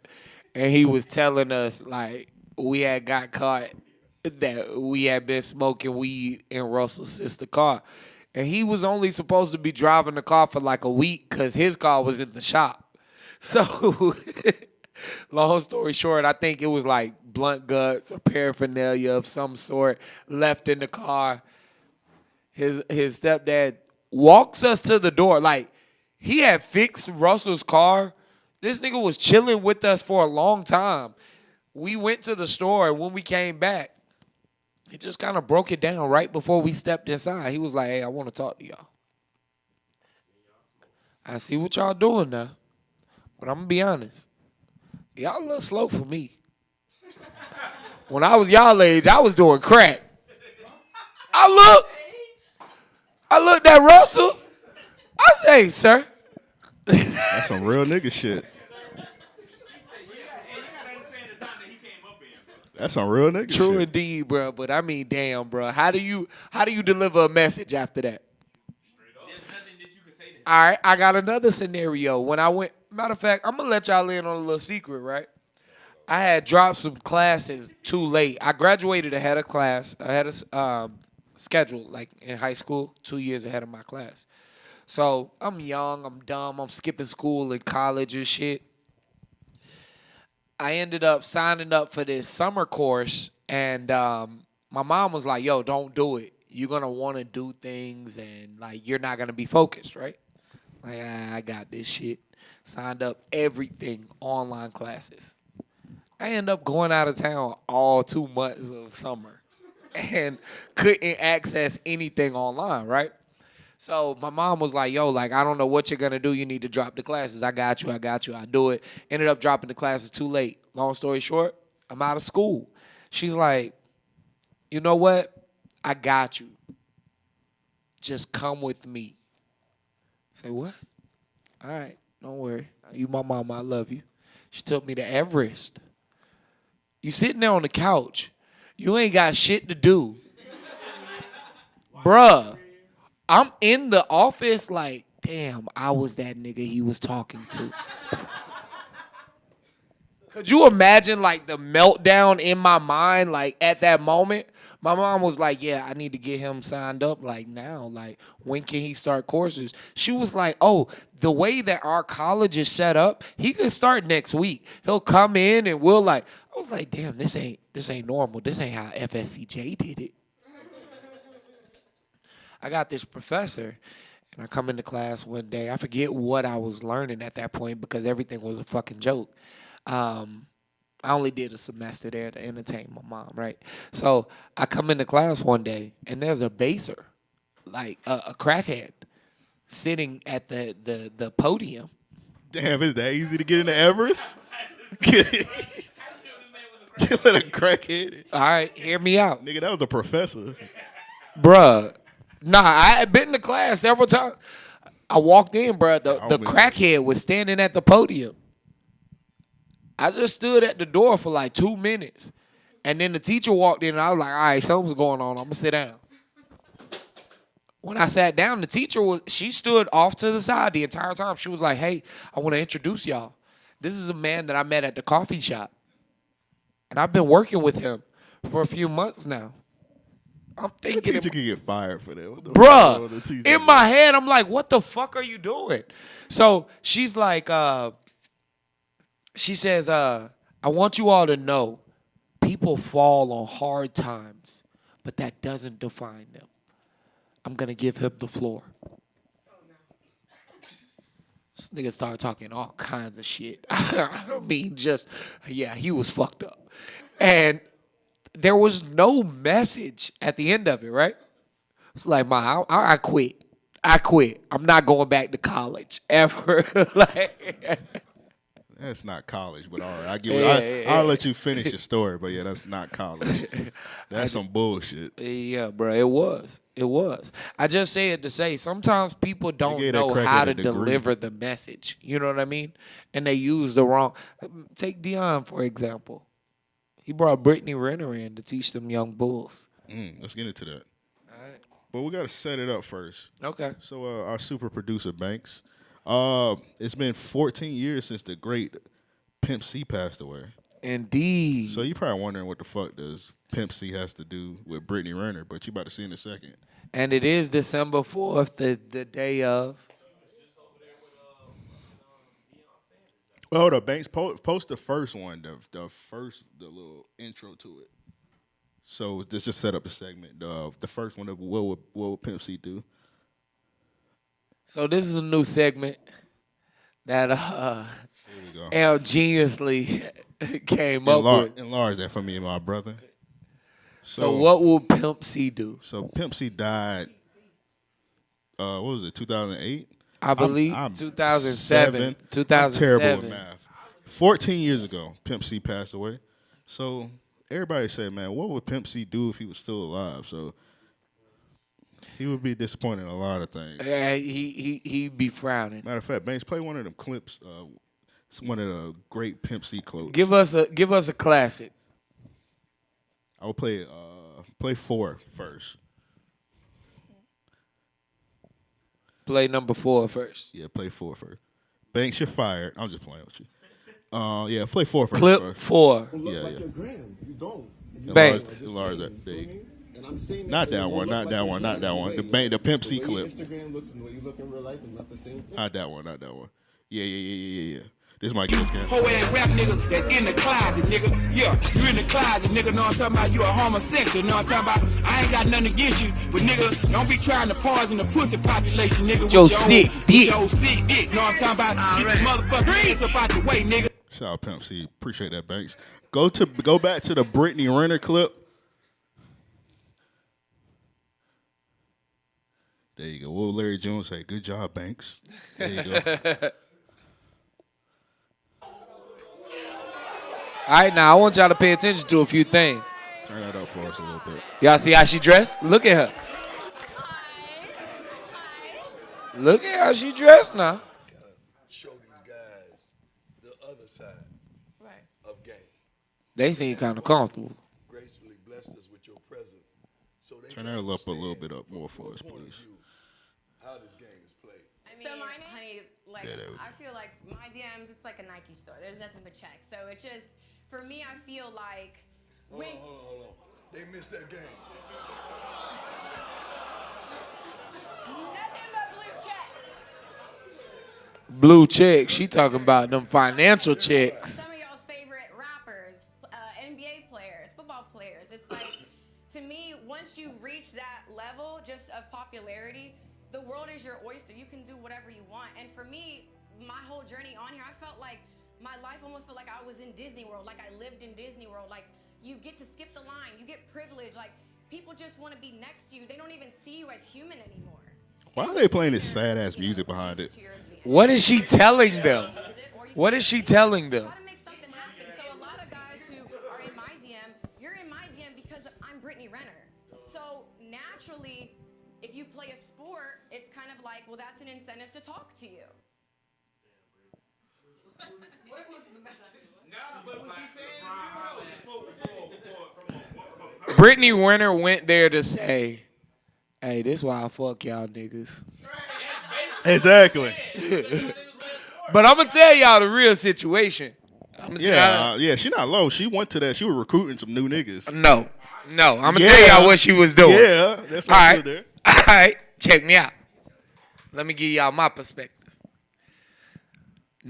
Speaker 1: and he was telling us like we had got caught that we had been smoking weed in Russell's sister car. And he was only supposed to be driving the car for like a week because his car was in the shop. So, long story short, I think it was like blunt guts or paraphernalia of some sort left in the car. His stepdad walks us to the door. Like, he had fixed Russell's car. This nigga was chilling with us for a long time. We went to the store, and when we came back, he just kind of broke it down right before we stepped inside. He was like, hey, I want to talk to y'all. I see what y'all doing now, but I'm going to be honest. Y'all a little slow for me. When I was y'all age, I was doing crack. I looked at Russell. I say, sir.
Speaker 3: That's some real nigga shit. That's some real nigga shit.
Speaker 1: True indeed, bro. But I mean, damn, bro. How do you deliver a message after that? All right, I got another scenario. When I went, matter of fact, I'm gonna let y'all in on a little secret, right? I had dropped some classes too late. I graduated ahead of class, ahead of schedule, like in high school, 2 years ahead of my class. So I'm young, I'm dumb, I'm skipping school and college and shit. I ended up signing up for this summer course, and my mom was like, yo, don't do it. You're going to want to do things, and, like, you're not going to be focused, right? Like, I got this shit. Signed up everything, online classes. I ended up going out of town all 2 months of summer and couldn't access anything online, right? So my mom was like, yo, like, I don't know what you're going to do. You need to drop the classes. I got you. I do it. Ended up dropping the classes too late. Long story short, I'm out of school. She's like, you know what? I got you. Just come with me. Say, what? All right, don't worry. You my mama, I love you. She took me to Everest. You sitting there on the couch. You ain't got shit to do. Bruh. I'm in the office like, damn, I was that nigga he was talking to. Could you imagine, like, the meltdown in my mind, like, at that moment? My mom was like, yeah, I need to get him signed up, like, now. Like, when can he start courses? She was like, oh, the way that our college is set up, he could start next week. He'll come in and we'll, like, I was like, damn, this ain't normal. This ain't how FSCJ did it. I got this professor, and I come into class one day. I forget what I was learning at that point because everything was a fucking joke. I only did a semester there to entertain my mom, right? So I come into class one day, and there's a baser, like a crackhead, sitting at the podium.
Speaker 3: Damn, is that easy to get into Everest? Just let a crackhead.
Speaker 1: All right, hear me out.
Speaker 3: Nigga, that was a professor.
Speaker 1: Bruh. Nah, I had been to class several times. I walked in, bro. The
Speaker 3: I'll be-
Speaker 1: crackhead was standing at the podium. I just stood at the door for like 2 minutes. And then the teacher walked in and I was like, all right, something's going on. I'm going to sit down. When I sat down, she stood off to the side the entire time. She was like, hey, I want to introduce y'all. This is a man that I met at the coffee shop. And I've been working with him for a few months now. I'm
Speaker 3: The
Speaker 1: thinking,
Speaker 3: teacher can get fired for that. What the fuck
Speaker 1: bruh,
Speaker 3: wrong with the teacher?
Speaker 1: in my head, I'm like, what the fuck are you doing? So she's like, she says, I want you all to know people fall on hard times, but that doesn't define them. I'm going to give him the floor. This nigga started talking all kinds of shit. I don't mean just, yeah, he was fucked up. And there was no message at the end of it, right? It's like, I quit. I quit. I'm not going back to college ever. Like,
Speaker 3: That's not college, but all right. I'll let you finish your story, but yeah, that's not college. That's some bullshit.
Speaker 1: yeah, bro, it was. It was. I just say it to say sometimes people don't
Speaker 3: gave that
Speaker 1: know
Speaker 3: crackhead
Speaker 1: how
Speaker 3: a
Speaker 1: to
Speaker 3: degree.
Speaker 1: deliver the message. You know what I mean? And they use the wrong. Take Dion, for example. He brought Brittany Renner in to teach them young bulls.
Speaker 3: Let's get into that. But we got to set it up first.
Speaker 1: Okay.
Speaker 3: So our super producer, Banks, it's been 14 years since the great Pimp C passed away.
Speaker 1: Indeed.
Speaker 3: So you're probably wondering what the fuck does Pimp C has to do with Brittany Renner, but you about to see in a second.
Speaker 1: And it is December 4th, the day of.
Speaker 3: Oh, the Banks post the first one, the little intro to it. So let's just set up the segment. The first one of what would Pimp C do?
Speaker 1: So this is a new segment that
Speaker 3: Here we go.
Speaker 1: Al geniusly came up with.
Speaker 3: Enlarge that for me and my brother.
Speaker 1: So what will Pimp C do?
Speaker 3: So Pimp C died. What was it? 2008.
Speaker 1: I believe
Speaker 3: I'm
Speaker 1: 2007. 2007.
Speaker 3: I'm terrible with math. 14 years ago, Pimp C passed away. So everybody said, man, what would Pimp C do if he was still alive? So he would be disappointed in a lot of things.
Speaker 1: Yeah, he'd be frowning.
Speaker 3: Matter of fact, Banks, play one of them clips. One of the great Pimp C quotes.
Speaker 1: Give us a classic.
Speaker 3: I will play 4 first.
Speaker 1: Play number 4 first.
Speaker 3: Yeah, play 4 first. Banks, you're fired. I'm just playing with you. Yeah, play 4 first.
Speaker 1: Clip 4.
Speaker 6: You look
Speaker 3: Yeah,
Speaker 6: like
Speaker 3: yeah.
Speaker 6: your gram. You don't.
Speaker 1: Banks.
Speaker 3: Enlarge that. There you go.
Speaker 6: And I'm saying
Speaker 3: Not that
Speaker 6: it
Speaker 3: one,
Speaker 6: won't
Speaker 3: not
Speaker 6: look
Speaker 3: that
Speaker 6: like
Speaker 3: one,
Speaker 6: your
Speaker 3: not that
Speaker 6: shit
Speaker 3: one.
Speaker 6: anyway.
Speaker 3: The Pimp C
Speaker 6: The way your
Speaker 3: clip.
Speaker 6: Instagram looks and the way you look in real life is not the same thing.
Speaker 3: Not that one, not that one. Yeah. This might get us canceled.
Speaker 8: Whole ass rap nigga that in the closet, nigga. Yeah, you in the closet, nigga. Know what I'm talking about? You a homosexual, know what I'm talking about? I ain't got nothing against you, but nigga, don't be trying to poison the pussy population, nigga. With
Speaker 1: Your sick dick.
Speaker 8: Your sick dick, know what I'm talking about? Get your motherfucking ass up out the way, nigga.
Speaker 3: Shout out Pimp C. Appreciate that, Banks. Go back to the Brittany Renner clip. There you go. What would Larry Jones say? Good job, Banks. There you go.
Speaker 1: All right, now I want y'all to pay attention to a few things.
Speaker 3: Turn that up for us a little bit.
Speaker 1: Y'all see how she dressed? Look at her. Look at how she dressed now.
Speaker 9: Show these guys the other side of game.
Speaker 1: They seem kind of comfortable.
Speaker 9: Gracefully blessed us with your presence. So they
Speaker 3: Turn that up a little bit up more for us, please.
Speaker 9: how this game is played.
Speaker 10: I mean, honey, like,
Speaker 3: Yeah, there we go.
Speaker 10: I feel like my DMs, it's like a Nike store. There's nothing but checks. So it just, for me, I feel like when...
Speaker 9: Hold on. They missed that game.
Speaker 10: Nothing but blue checks.
Speaker 1: Blue checks. She talking about them financial checks.
Speaker 10: Some of y'all's favorite rappers, NBA players, football players. It's like, to me, once you reach that level just of popularity, the world is your oyster. You can do whatever you want. And for me, my whole journey on here, I felt like my life almost felt like I was in Disney World, like I lived in Disney World. Like, you get to skip the line. You get privilege. Like, people just want to be next to you. They don't even see you as human anymore.
Speaker 3: Why are they playing this sad-ass music behind it?
Speaker 1: What is she telling them? What is she telling them?
Speaker 10: Try to make something happen. So a lot of guys who are in my DM, you're in my DM because I'm Brittany Renner. So naturally, if you play a sport, it's kind of like, well, that's an incentive to to talk to you.
Speaker 5: What was the message?
Speaker 4: Nah, but what she saying is real though.
Speaker 1: Brittany Renner went there to say, "Hey, this why I fuck y'all niggas."
Speaker 3: Exactly.
Speaker 1: But I'm gonna tell y'all the real situation.
Speaker 3: Yeah, she not low. She went to that. She was recruiting some new niggas.
Speaker 1: No. I'm gonna tell y'all what she was doing.
Speaker 3: Yeah, that's why she was there.
Speaker 1: All right, check me out. Let me give y'all my perspective.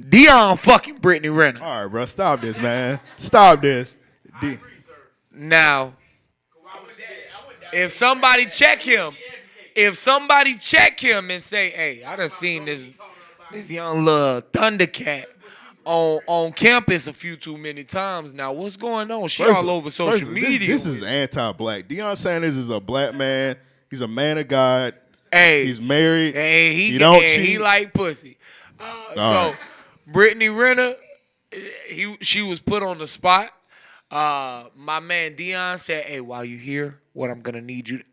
Speaker 1: Dion fucking Brittany Renner.
Speaker 3: All right, bro, stop this, man. Stop this.
Speaker 1: Now, if somebody check him and say, "Hey, I done seen this young little Thundercat on campus a few too many times. Now, what's going on? She all over social media.
Speaker 3: This is anti-black. Deion Sanders is a black man. He's a man of God.
Speaker 1: Hey,
Speaker 3: he's married.
Speaker 1: Hey,
Speaker 3: he don't cheat.
Speaker 1: He like pussy.
Speaker 3: Right.
Speaker 1: Brittany Renner, she was put on the spot. My man Dion said, "Hey, while you here, what I'm gonna need you,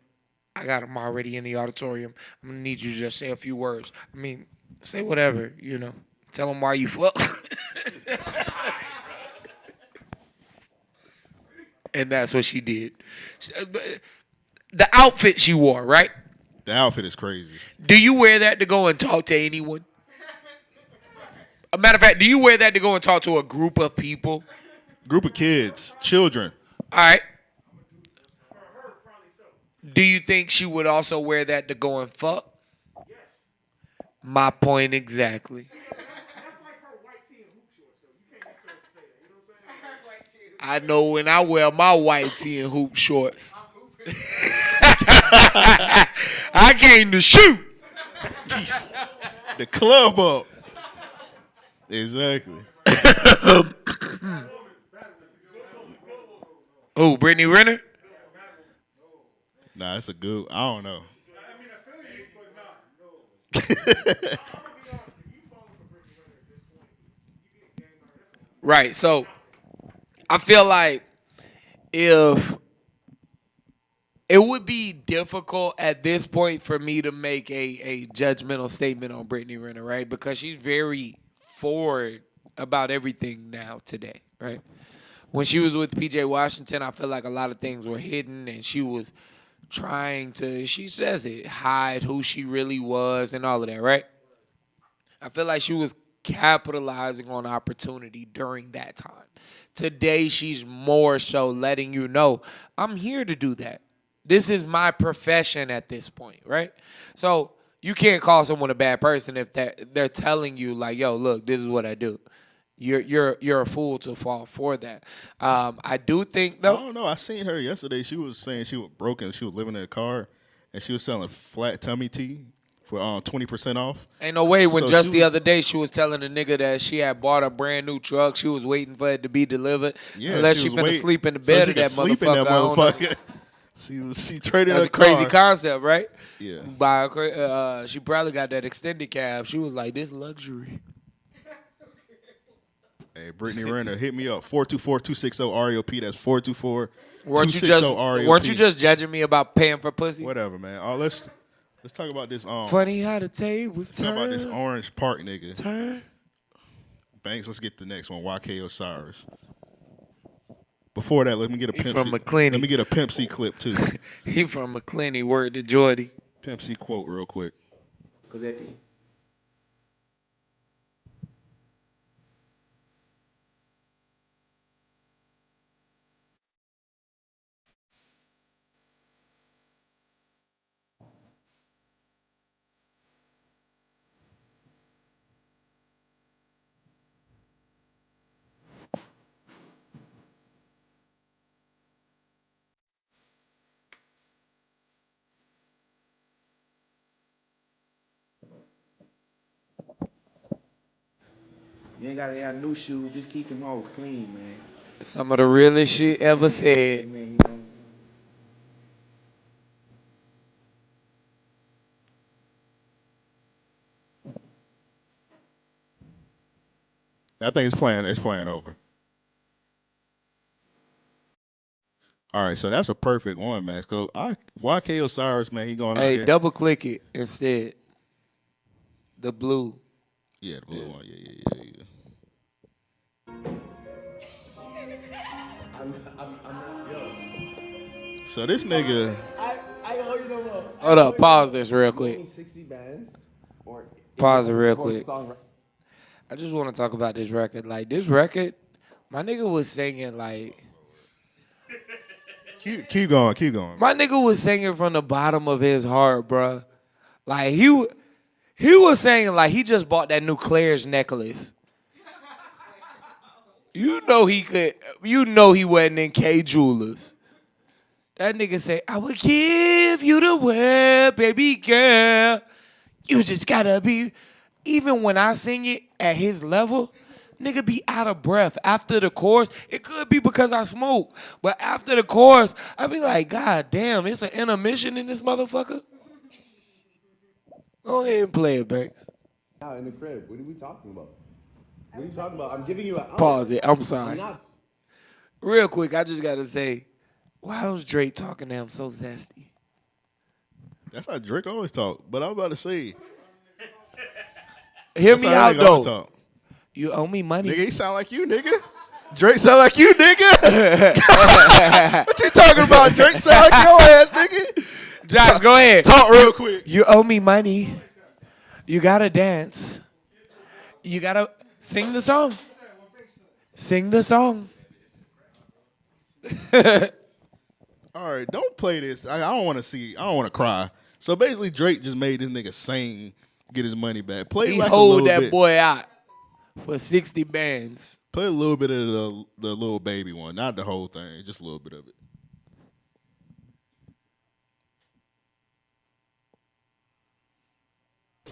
Speaker 1: I got him already in the auditorium. I'm gonna need you to just say a few words. I mean, say whatever, you know. Tell him why you fuck." And that's what she did. The outfit she wore, right?
Speaker 3: The outfit is crazy.
Speaker 1: Do you wear that to go and talk to anyone? A matter of fact, do you wear that to go and talk to a group of people?
Speaker 3: Group of kids, children.
Speaker 1: All right. Do you think she would also wear that to go and fuck? Yes. My point exactly. I know when I wear my white tee and hoop shorts. I came to shoot.
Speaker 3: The club up. Exactly.
Speaker 1: Oh, Brittany Renner?
Speaker 3: Nah, that's a good. I don't know.
Speaker 1: Right. So I feel like if it would be difficult at this point for me to make a judgmental statement on Brittany Renner, right? Because she's very forward about everything now today, right? When she was with PJ Washington, I feel like a lot of things were hidden and she was trying to, she says it, hide who she really was and all of that, right? I feel like she was capitalizing on opportunity during that time. Today, she's more so letting you know, I'm here to do that. This is my profession at this point, right? So you can't call someone a bad person if they're telling you like, yo, look, this is what I do. You're a fool to fall for that. I do think though.
Speaker 3: I don't know. I seen her yesterday. She was saying she was broken. She was living in a car, and she was selling flat tummy tea for 20% off.
Speaker 1: Ain't no way. When
Speaker 3: So
Speaker 1: just
Speaker 3: she
Speaker 1: the
Speaker 3: was-
Speaker 1: other day she was telling a nigga that she had bought a brand new truck. She was waiting for it to be delivered. Unless she
Speaker 3: was
Speaker 1: finna
Speaker 3: waiting-
Speaker 1: sleep in the
Speaker 3: so
Speaker 1: bed
Speaker 3: she
Speaker 1: of that
Speaker 3: could sleep in
Speaker 1: motherfucker.
Speaker 3: that
Speaker 1: I don't know.
Speaker 3: motherfucker. She traded
Speaker 1: That's
Speaker 3: her
Speaker 1: a crazy
Speaker 3: car.
Speaker 1: concept, right?
Speaker 3: Yeah.
Speaker 1: She probably got that extended cab. She was like, this luxury.
Speaker 3: Hey, Brittany Renner, hit me up. 424-260-RAOP. That's 424-260-RAOP.
Speaker 1: Weren't you just judging me about paying for pussy?
Speaker 3: Whatever, man. Let's talk about this.
Speaker 1: Funny how the tables
Speaker 3: Let's talk about this
Speaker 1: turn.
Speaker 3: Orange Park nigga.
Speaker 1: Turn.
Speaker 3: Banks, let's get the next one. YK Osiris. Before that, let me get a
Speaker 1: He
Speaker 3: Pimp
Speaker 1: from
Speaker 3: C.
Speaker 1: McClenny.
Speaker 3: Let me get a Pimp C clip too.
Speaker 1: He from McClenny. Word to Jordy.
Speaker 3: Pimp C quote real quick.
Speaker 1: Cause at the
Speaker 7: You ain't gotta have new shoes, just keep them all clean, man.
Speaker 1: some of the realest shit ever said.
Speaker 7: Man, you know.
Speaker 3: I think it's playing over. All right, so that's a perfect one, man. So YK Osiris, man, he going out
Speaker 1: Hey,
Speaker 3: here.
Speaker 1: double click it instead. The blue.
Speaker 3: Yeah, the blue one. Yeah.
Speaker 7: I'm not yo.
Speaker 3: So this nigga,
Speaker 7: I owe you no more.
Speaker 1: Hold up, pause this real
Speaker 7: You owe
Speaker 1: quick.
Speaker 7: me 60 bands, or
Speaker 1: Pause it real
Speaker 7: record the
Speaker 1: quick.
Speaker 7: song right-
Speaker 1: I just want to talk about this record. Like this record, my nigga was singing like
Speaker 3: keep going.
Speaker 1: my nigga was singing from the bottom of his heart, bruh. Like he was saying like he just bought that new Claire's necklace. You know he could. You know he wasn't in K Jewelers. That nigga say, I would give you the world, baby girl. You just gotta be. Even when I sing it at his level, nigga be out of breath after the chorus. It could be because I smoke, but after the chorus, I be like, God damn, it's an intermission in this motherfucker. Go ahead and play it, Banks.
Speaker 7: Out in the crib. What are we talking about? What are you talking about? I'm giving you a
Speaker 1: Pause it. I'm sorry.
Speaker 7: I'm not.
Speaker 1: Real quick, I just gotta say, why was Drake talking to him so zesty?
Speaker 3: That's how Drake always talk. But I'm about to say,
Speaker 1: Hear
Speaker 3: that's
Speaker 1: me
Speaker 3: how
Speaker 1: out
Speaker 3: that nigga always
Speaker 1: though.
Speaker 3: talk.
Speaker 1: You owe me money.
Speaker 3: Nigga, he sound like you, nigga. Drake sound like you, nigga. What you talking about? Drake sound like your ass, nigga.
Speaker 1: Josh, go ahead.
Speaker 3: Talk real quick.
Speaker 1: You owe me money. You gotta dance. You gotta sing the song. Sing the song.
Speaker 3: All right, don't play this. I don't want to see. I don't want to cry. So basically, Drake just made this nigga sing, get his money back. Play
Speaker 1: He
Speaker 3: like a
Speaker 1: hold
Speaker 3: little
Speaker 1: that
Speaker 3: bit.
Speaker 1: boy out for 60 bands.
Speaker 3: Play a little bit of the little baby one, not the whole thing, just a little bit of it.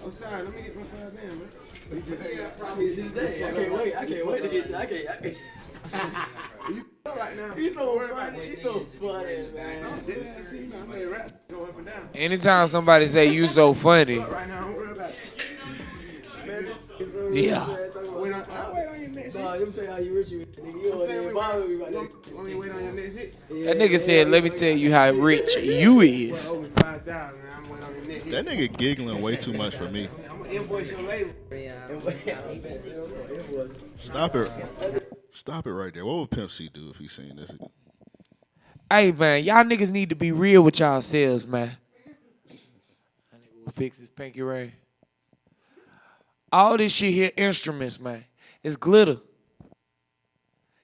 Speaker 6: I'm sorry, let me get my 5 band, man.
Speaker 7: I can't wait to get you. I can't.
Speaker 6: You right now.
Speaker 7: He's so funny. He's so funny, man.
Speaker 6: See, you know, I made rap go up and down.
Speaker 1: Anytime somebody say you so funny,
Speaker 6: Right now, don't worry about it.
Speaker 1: yeah.
Speaker 6: Wait on your next hit.
Speaker 7: Let me tell you how you rich you is, nigga. You don't even bother me about that.
Speaker 6: Want me to wait on your next hit?
Speaker 1: That nigga said, let me tell you how rich you is.
Speaker 6: Owe me 5,000, and I'm waiting on your next hit.
Speaker 3: That nigga giggling way too much for me.
Speaker 6: I'm gonna invoice your label.
Speaker 3: Stop it. Stop it right there. What would Pimp C do if he seen this?
Speaker 1: Hey, man, y'all niggas need to be real with y'all selves, man. That nigga will fix his pinky ring. All this shit here, instruments, man. It's glitter.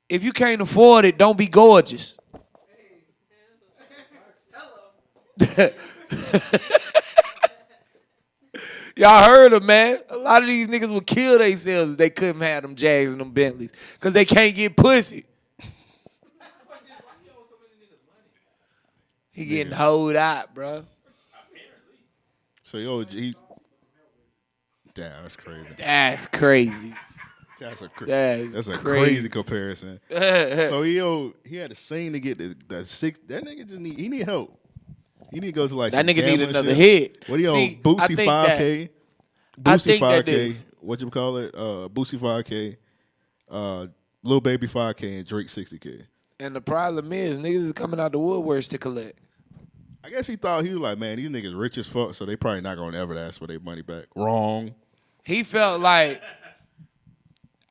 Speaker 1: If you can't afford it, don't be gorgeous. Y'all heard him, man. A lot of these niggas would kill themselves if they couldn't have them Jags and them Bentleys. Because they can't get pussy. He getting hoed out, bro.
Speaker 3: So yo, he. Damn, that's crazy.
Speaker 1: That's crazy.
Speaker 3: That's a
Speaker 1: That's
Speaker 3: crazy
Speaker 1: crazy.
Speaker 3: comparison. So he had to sing to get the six. That nigga just need help. He need to go to like
Speaker 1: That
Speaker 3: some
Speaker 1: nigga need
Speaker 3: gambling
Speaker 1: another
Speaker 3: shit.
Speaker 1: hit.
Speaker 3: What he
Speaker 1: See,
Speaker 3: on?
Speaker 1: I
Speaker 3: Boosie
Speaker 1: think
Speaker 3: 5K.
Speaker 1: I
Speaker 3: Boosie
Speaker 1: think that
Speaker 3: 5K.
Speaker 1: this-
Speaker 3: What you call it? Boosie 5K. Lil Baby 5K and Drake 60K.
Speaker 1: And the problem is, niggas is coming out the woodworks to collect.
Speaker 3: I guess he thought he was like, man, these niggas rich as fuck, so they probably not gonna ever ask for their money back. Wrong.
Speaker 1: He felt like,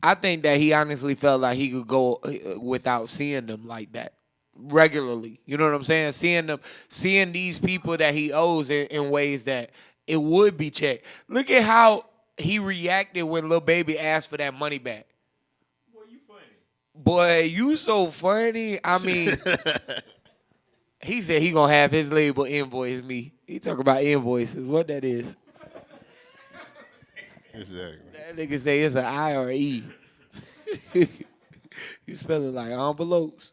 Speaker 1: I think that he honestly felt like he could go without seeing them like that regularly. You know what I'm saying? Seeing these people that he owes in ways that it would be checked. Look at how he reacted when Lil Baby asked for that money back.
Speaker 4: Boy, you funny.
Speaker 1: Boy, you so funny. I mean, he said he gonna have his label invoice me. He talk about invoices. What that is?
Speaker 3: Exactly.
Speaker 1: That nigga say it's an I or E. You spell it like envelopes.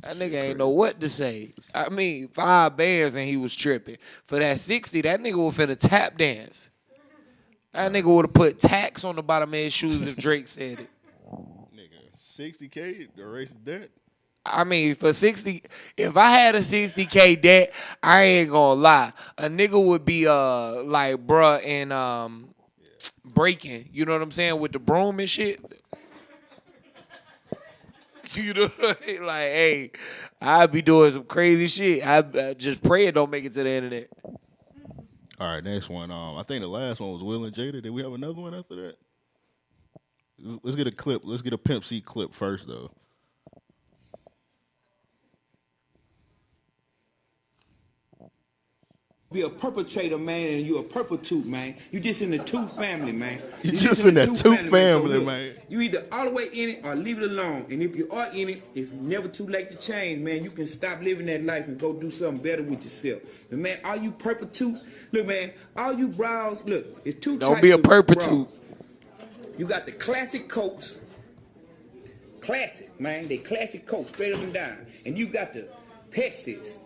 Speaker 1: That nigga ain't know what to say. I mean, 5 bands and he was tripping. For that 60, that nigga was finna tap dance. That nigga would have put tax on the bottom of his shoes if Drake said it.
Speaker 3: Nigga, 60K, erase the debt.
Speaker 1: I mean, for 60, if I had a 60K debt, I ain't gonna lie. A nigga would be like bruh and breaking. You know what I'm saying? With the broom and shit. You know what I mean? Like, hey, I be doing some crazy shit. I just pray it don't make it to the internet.
Speaker 3: All right, next one. I think the last one was Will and Jada. Did we have another one after that? Let's get a clip. Let's get a Pimp C clip first, though.
Speaker 8: Be a perpetrator, man, and you a perpetude, man. You just in the two family, man.
Speaker 3: You just in that two family,
Speaker 8: look,
Speaker 3: man.
Speaker 8: You either all the way in it or leave it alone. And if you are in it, it's never too late to change, man. You can stop living that life and go do something better with yourself. But man, all you perpetude, look, man, all you brows, look, it's two types
Speaker 1: Don't be a
Speaker 8: of
Speaker 1: perpetude.
Speaker 8: brows. You got the classic coats. Classic, man. They classic coats, straight up and down. And you got the Pepsis.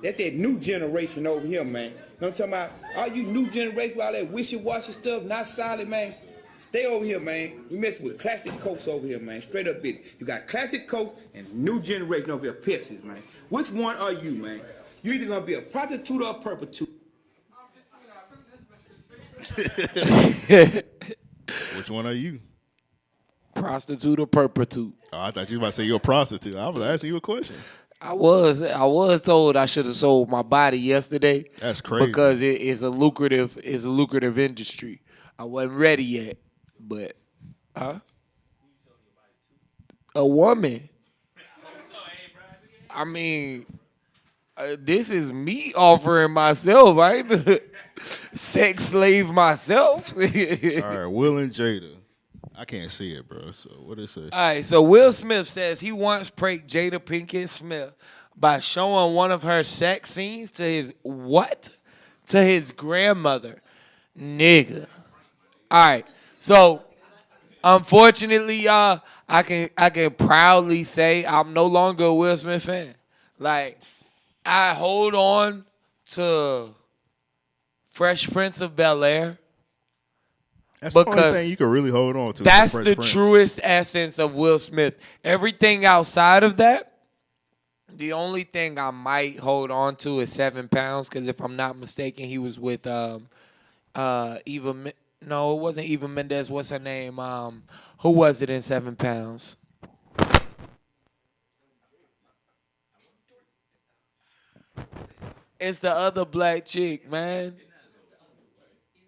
Speaker 8: That's that new generation over here, man. You know what I'm talking about? All you new generation, all that wishy-washy stuff, not solid, man. Stay over here, man. We messing with classic Cokes over here, man. Straight up business. You got classic Cokes and new generation over here, Pepsis, man. Which one are you, man? You either gonna be a prostitute or a perpetude.
Speaker 3: Which one are you?
Speaker 1: Prostitute or perpetude?
Speaker 3: Oh, I thought you were about to say you're a prostitute. I was asking you a question.
Speaker 1: I was told I should have sold my body yesterday.
Speaker 3: That's crazy.
Speaker 1: Because it's a lucrative industry. I wasn't ready yet, but a woman. I mean, this is me offering myself. I ain't been sex slave myself.
Speaker 3: All right, Will and Jada. I can't see it, bro. So what is it?
Speaker 1: All right, so Will Smith says he once pranked Jada Pinkett Smith by showing one of her sex scenes to his what? To his grandmother. Nigga. All right, so unfortunately, y'all, I can proudly say I'm no longer a Will Smith fan. Like, I hold on to Fresh Prince of Bel-Air.
Speaker 3: That's the only thing you can really hold on to.
Speaker 1: That's the truest essence of Will Smith. Everything outside of that, the only thing I might hold on to is 7 Pounds, because if I'm not mistaken, he was with Eva. No, it wasn't Eva Mendes. What's her name? Who was it in 7 Pounds? It's the other black chick, man.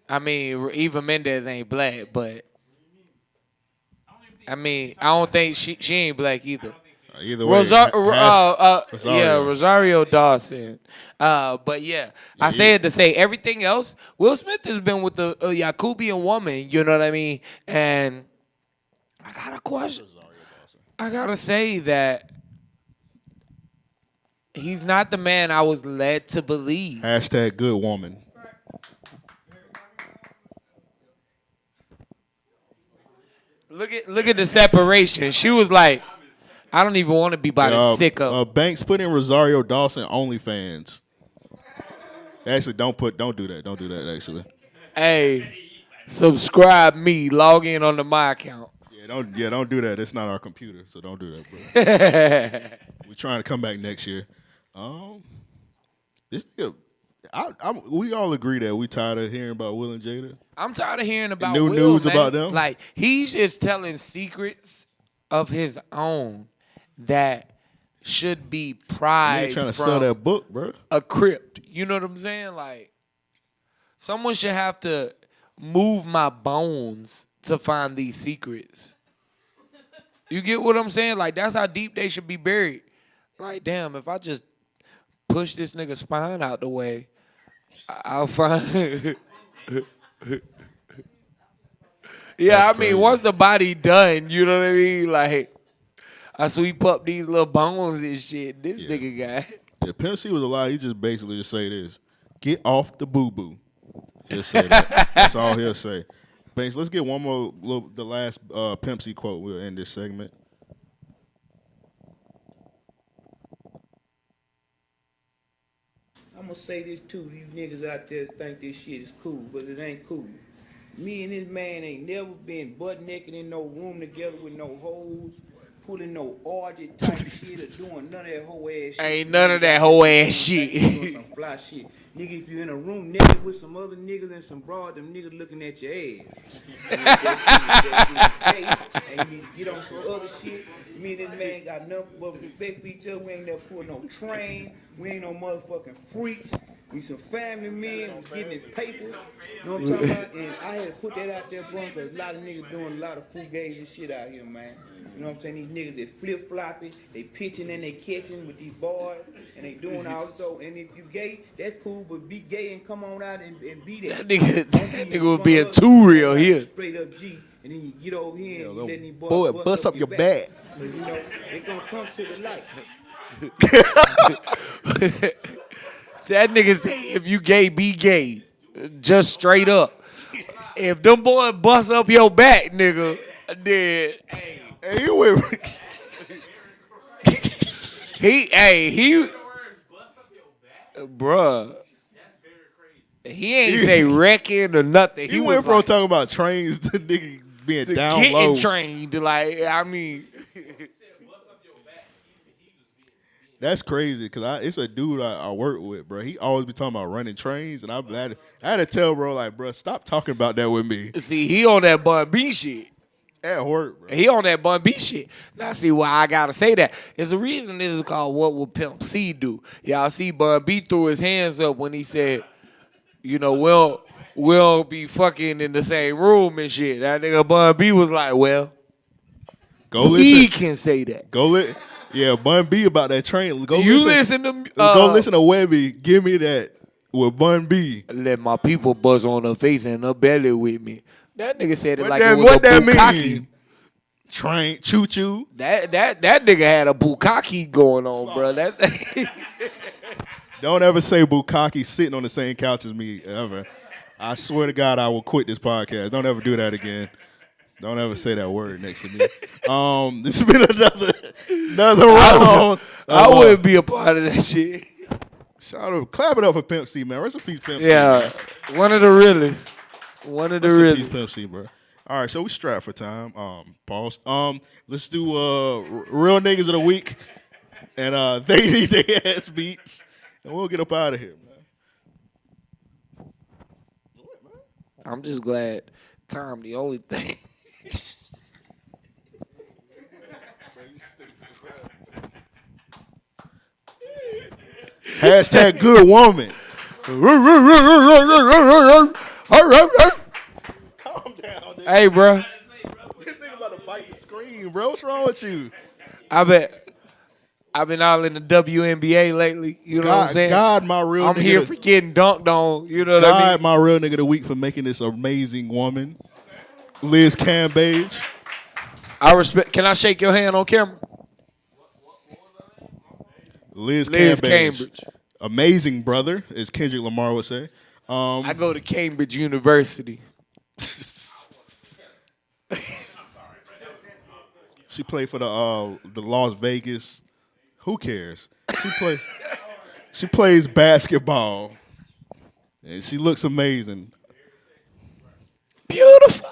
Speaker 1: I mean, Eva Mendes ain't black, but I mean, I don't think she ain't black either.
Speaker 3: Either way,
Speaker 1: Rosario Dawson. But yeah, I say it to say everything else. Will Smith has been with the Yakubian woman, you know what I mean? And I got a question. I gotta say that he's not the man I was led to believe.
Speaker 3: Hashtag good woman.
Speaker 1: Look at the separation. She was like, I don't even want to be by the sicko.
Speaker 3: Banks put in Rosario Dawson OnlyFans. Actually, don't do that. Don't do that. Actually.
Speaker 1: Hey, subscribe me. Log in on my account.
Speaker 3: Don't do that. It's not our computer, so don't do that, bro. We're trying to come back next year. We all agree that we tired of hearing about Will and Jada.
Speaker 1: I'm tired of hearing about
Speaker 3: new
Speaker 1: Will,
Speaker 3: news
Speaker 1: man.
Speaker 3: about them.
Speaker 1: Like, he's just telling secrets of his own that should be pried
Speaker 3: You ain't trying to
Speaker 1: from
Speaker 3: sell that book, bro.
Speaker 1: a crypt. You know what I'm saying? Like, someone should have to move my bones to find these secrets. You get what I'm saying? Like, that's how deep they should be buried. Like, damn, if I just push this nigga's spine out the way, I'll find. Yeah,
Speaker 3: That's
Speaker 1: I mean,
Speaker 3: crazy.
Speaker 1: once the body done, you know what I mean? Like, I sweep up these little bones and shit. This nigga got.
Speaker 3: If Pimp C was alive, he just basically just say this: "Get off the boo boo." Just say that. That's all he'll say. Banks, let's get one more. The last Pimp C quote. We'll end this segment.
Speaker 8: I'm gonna say this too, these niggas out there think this shit is cool, but it ain't cool. Me and this man ain't never been butt naked in no room together with no hoes, pulling no orgy type shit or doing none of that whole ass shit.
Speaker 1: Ain't none of that whole ass shit.
Speaker 8: Doing some fly shit. Nigga, if you in a room naked with some other niggas and some broad, them niggas looking at your ass. And you need to get on some other shit. Me and this man got nothing but respect for each other. We ain't never pulled no train. We ain't no motherfucking freaks. We some family men, we getting it paper. You know what I'm talking about? And I had to put that out there, bro, because a lot of niggas doing a lot of fugazi and shit out here, man. You know what I'm saying? These niggas that flip-flopping, they pitching and they catching with these boys, and they doing all this. So, and if you gay, that's cool, but be gay and come on out and be that.
Speaker 1: That nigga was being too real here.
Speaker 8: Straight up G, and then you get over here and you let these boys
Speaker 3: boy, bust up your back.
Speaker 8: But, you know, they gonna come to the light.
Speaker 1: That nigga say if you gay, be gay. Just straight up. If them boys bust up your back, nigga, then
Speaker 3: Hey, you went.
Speaker 1: bruh. He ain't say wrecking or nothing.
Speaker 3: He
Speaker 1: was
Speaker 3: went from
Speaker 1: like,
Speaker 3: talking about trains to nigga being
Speaker 1: to
Speaker 3: down
Speaker 1: getting
Speaker 3: low.
Speaker 1: trained. Like, I mean,
Speaker 3: That's crazy because it's a dude I work with, bro. He always be talking about running trains, and I had to tell bro, like, bro, stop talking about that with me.
Speaker 1: see, he on that Bun B shit.
Speaker 3: At work, bro.
Speaker 1: He on that Bun B shit. Now, see why I gotta say that. There's a reason this is called What Will Pimp C Do? Y'all see Bun B threw his hands up when he said, you know, we'll be fucking in the same room and shit. That nigga Bun B was like, well,
Speaker 3: Go
Speaker 1: he
Speaker 3: listen.
Speaker 1: can say that.
Speaker 3: Yeah, Bun B about that train. Go
Speaker 1: You
Speaker 3: listen
Speaker 1: to
Speaker 3: go listen to Webby. Give me that with Bun B.
Speaker 1: let my people buzz on her face and her belly with me. That nigga said it
Speaker 3: What
Speaker 1: like
Speaker 3: that-
Speaker 1: it was
Speaker 3: what
Speaker 1: a
Speaker 3: that
Speaker 1: bukkake.
Speaker 3: mean? Train, choo choo.
Speaker 1: That nigga had a bukkake going on, bro.
Speaker 3: Don't ever say Bukkake sitting on the same couch as me ever. I swear to God, I will quit this podcast. Don't ever do that again. Don't ever say that word next to me. This has been another round.
Speaker 1: I wouldn't be a part of that shit.
Speaker 3: Shout out, clap it up for Pimp C, man. Rest in peace, Pimp C.
Speaker 1: Yeah, one of the realest. One of the
Speaker 3: Rest in
Speaker 1: realest.
Speaker 3: peace, Pimp C, bro. All right, so we strapped for time. Pause. Let's do real niggas of the week, and they need their ass beats, and we'll get up out of here, man.
Speaker 1: I'm just glad Tom the only thing.
Speaker 3: Hashtag good woman. Calm down, nigga.
Speaker 1: Hey, bro.
Speaker 3: This nigga about to bite the screen, bro. What's wrong with you?
Speaker 1: I've been all in the WNBA lately. You know what I'm saying?
Speaker 3: God, my real
Speaker 1: I'm
Speaker 3: nigga.
Speaker 1: here for getting dunked on. You know what I
Speaker 3: God,
Speaker 1: mean?
Speaker 3: my real nigga of the week for making this amazing woman, Liz Cambage.
Speaker 1: I respect. Can I shake your hand on camera?
Speaker 3: Liz
Speaker 1: Liz
Speaker 3: Cambage. Amazing brother, as Kendrick Lamar would say.
Speaker 1: I go to Cambridge University.
Speaker 3: She played for the Las Vegas. Who cares? She plays basketball, and she looks amazing.
Speaker 1: Beautiful.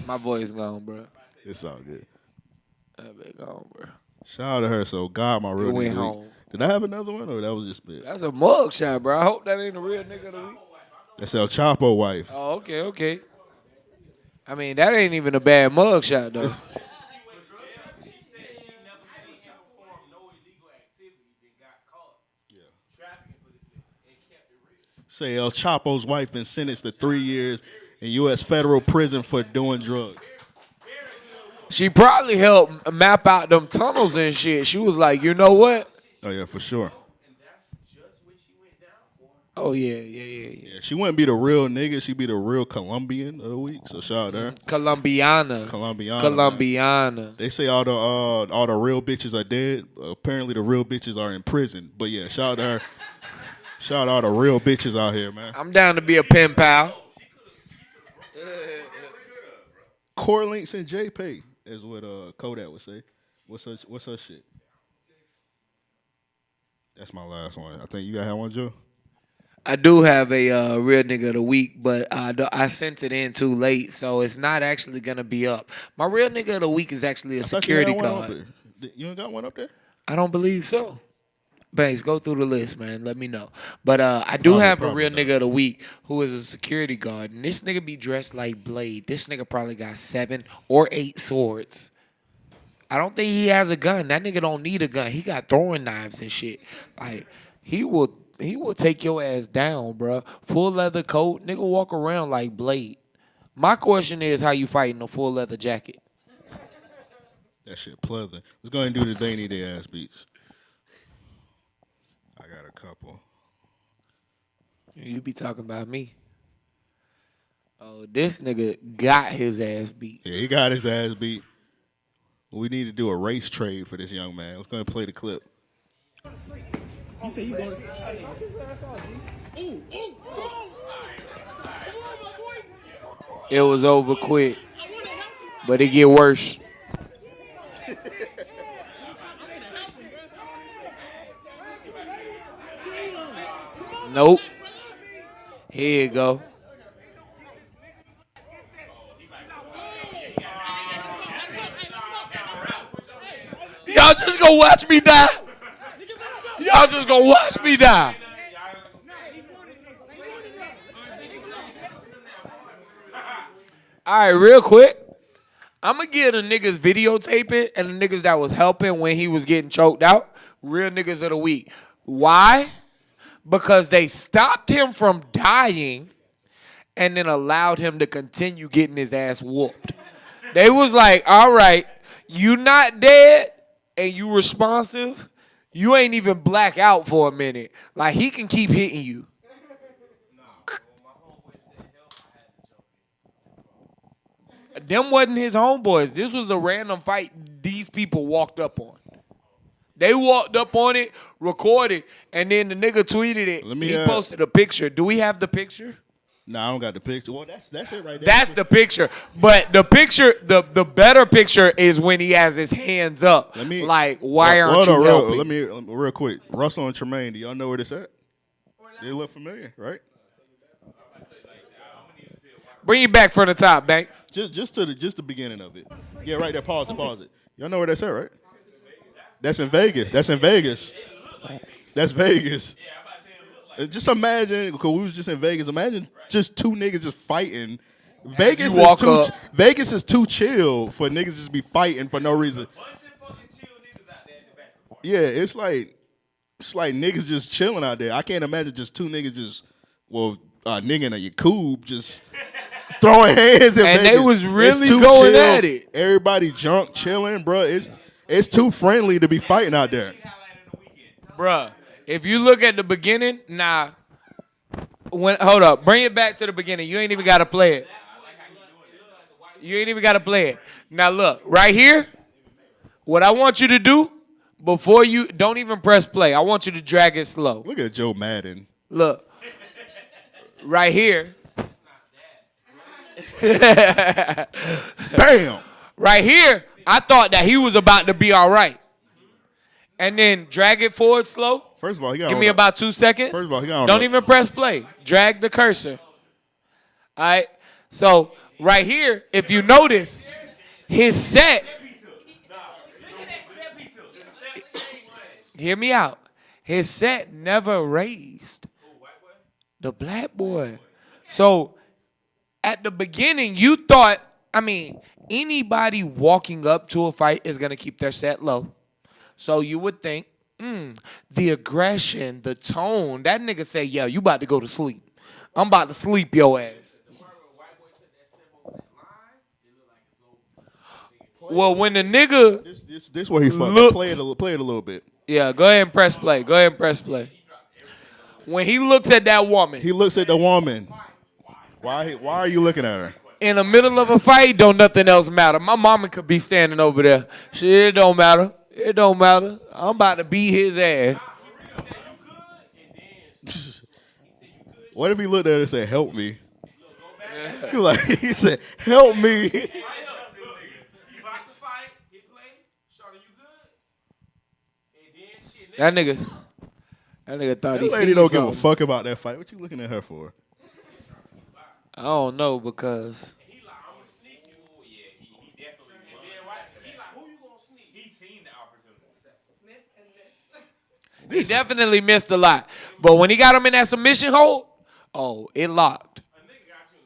Speaker 1: My voice gone, bro.
Speaker 3: It's all good.
Speaker 1: That been gone, bro.
Speaker 3: Shout out to her. So God, my real
Speaker 1: It
Speaker 3: nigga
Speaker 1: went
Speaker 3: of the week.
Speaker 1: home.
Speaker 3: Did I have another one, or that was just it?
Speaker 1: That's a mug shot, bro. I hope that ain't a real nigga of the week.
Speaker 3: That's El Chapo wife.
Speaker 1: Oh, okay. I mean, that ain't even a bad mug shot, though.
Speaker 3: Say El Chapo's wife been sentenced to 3 years in U.S. federal prison for doing drugs.
Speaker 1: She probably helped map out them tunnels and shit. She was like, you know what?
Speaker 3: Oh yeah, for sure.
Speaker 1: Oh, yeah.
Speaker 3: Yeah, she wouldn't be the real nigga. She'd be the real Colombian of the week. So shout out to her.
Speaker 1: Colombiana.
Speaker 3: Man. They say all the real bitches are dead. Apparently the real bitches are in prison. But yeah, shout out to her. Shout out to all the real bitches out here, man.
Speaker 1: I'm down to be a pen pal.
Speaker 3: Core links and JPay is what Kodak would say. What's her shit? That's my last one. I think you gotta have one, Joe.
Speaker 1: I do have a real nigga of the week, but I sent it in too late, so it's not actually gonna be up. My real nigga of the week is actually a security guard.
Speaker 3: You ain't got one up there?
Speaker 1: I don't believe so. Banks, go through the list, man. Let me know. But I do have a real nigga of the week who is a security guard, and this nigga be dressed like Blade. This nigga probably got 7 or 8 swords. I don't think he has a gun. That nigga don't need a gun. He got throwing knives and shit. Like, he will will take your ass down, bro. Full leather coat, nigga walk around like Blade. My question is, how you fighting a full leather jacket?
Speaker 3: That shit pleather. Let's go ahead and do the they need their ass beats. I got a couple.
Speaker 1: You be talking about me. Oh, this nigga got his ass beat.
Speaker 3: Yeah, he got his ass beat. We need to do a race trade for this young man. Let's go ahead and play the clip.
Speaker 6: You say you going
Speaker 1: It was over quick, but it get worse. Nope. Here you go. Y'all just gonna watch me die? Y'all just gonna watch me die? All right, real quick. I'm gonna give the niggas videotaping and the niggas that was helping when he was getting choked out real niggas of the week. Why? Because they stopped him from dying and then allowed him to continue getting his ass whooped. They was like, all right, you not dead and you responsive. You ain't even black out for a minute. Like, he can keep hitting you. Them wasn't his homeboys. This was a random fight these people walked up on. They walked up on it, recorded, and then the nigga tweeted it. He posted a picture. Do we have the picture?
Speaker 3: No, I don't got the picture. Well, that's it right there.
Speaker 1: That's the picture. But the picture, the better picture is when he has his hands up. Like, why aren't you helping?
Speaker 3: Let me real quick. Russell and Tremaine, do y'all know where this at? They look familiar, right?
Speaker 1: Bring it back from the top, Banks.
Speaker 3: Just the beginning of it. Yeah, right there. Pause it. Y'all know where that's at, right? That's in Vegas. That's Vegas. Just imagine, because we was just in Vegas. Imagine just two niggas just fighting. Vegas is too chill for niggas just be fighting for no reason. Yeah, it's like niggas just chilling out there. I can't imagine just two niggas just nigga and a Yakub just throwing hands in Vegas.
Speaker 1: They was really going at it.
Speaker 3: Everybody drunk, chilling, bro. It's too friendly to be fighting out there.
Speaker 1: Bruh, if you look at the beginning, hold up. Bring it back to the beginning. You ain't even got to play it. Now look, right here, what I want you to do, before you, don't even press play. I want you to drag it slow.
Speaker 3: Look at Joe Madden.
Speaker 1: Look, right here.
Speaker 3: Damn.
Speaker 1: Right here, I thought that he was about to be all right. And then drag it forward slow.
Speaker 3: First of all,
Speaker 1: give me about 2 seconds.
Speaker 3: First of all,
Speaker 1: don't even press play. Drag the cursor. All right. So right here, if you notice, his set. Hear me out. His set never raised. The black boy. So at the beginning, you thought, anybody walking up to a fight is going to keep their set low. So you would think, the aggression, the tone, that nigga say, yo, you about to go to sleep. I'm about to sleep your ass. Well, when the nigga
Speaker 3: this where he fucked. Play it a little bit.
Speaker 1: Yeah, go ahead and press play. When he looks at that woman.
Speaker 3: He looks at the woman. Why are you looking at her?
Speaker 1: In the middle of a fight, don't nothing else matter. My mama could be standing over there. Shit, it don't matter. I'm about to beat his ass.
Speaker 3: What if he looked at her and said, help me? He said, help me.
Speaker 1: That nigga thought he seen
Speaker 3: lady don't give a
Speaker 1: something.
Speaker 3: fuck about that fight. What you looking at her for?
Speaker 1: I don't know, because he definitely missed a lot. But when he got him in that submission hold, it locked.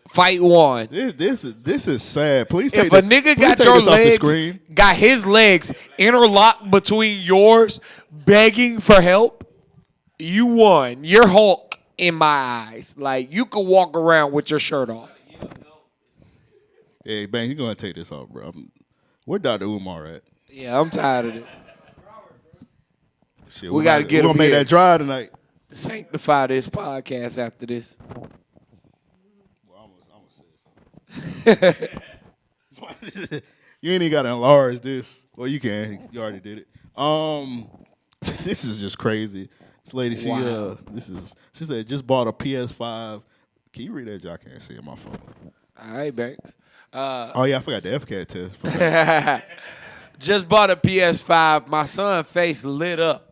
Speaker 1: Fight one.
Speaker 3: This is sad. Please
Speaker 1: if a nigga got your legs, got his legs interlocked between yours, begging for help, You won. You're Hulk in my eyes. Like, you could walk around with your shirt off.
Speaker 3: Hey, Bang, you gonna take this off, bro? Where Dr. Umar at?
Speaker 1: Yeah, I'm tired of this.
Speaker 3: Shit,
Speaker 1: We gotta get
Speaker 3: We're
Speaker 1: him
Speaker 3: gonna make
Speaker 1: here.
Speaker 3: that dry tonight.
Speaker 1: Sanctify this podcast after this.
Speaker 3: Well, I'm gonna say something. You ain't even gotta enlarge this. Well, you can. You already did it. This is just crazy. This lady, she said just bought a PS5. Can you read that? I can't see it on my phone.
Speaker 1: All right, Banks.
Speaker 3: Oh yeah, I forgot the FCAT test. For Banks.
Speaker 1: Just bought a PS5. My son's face lit up.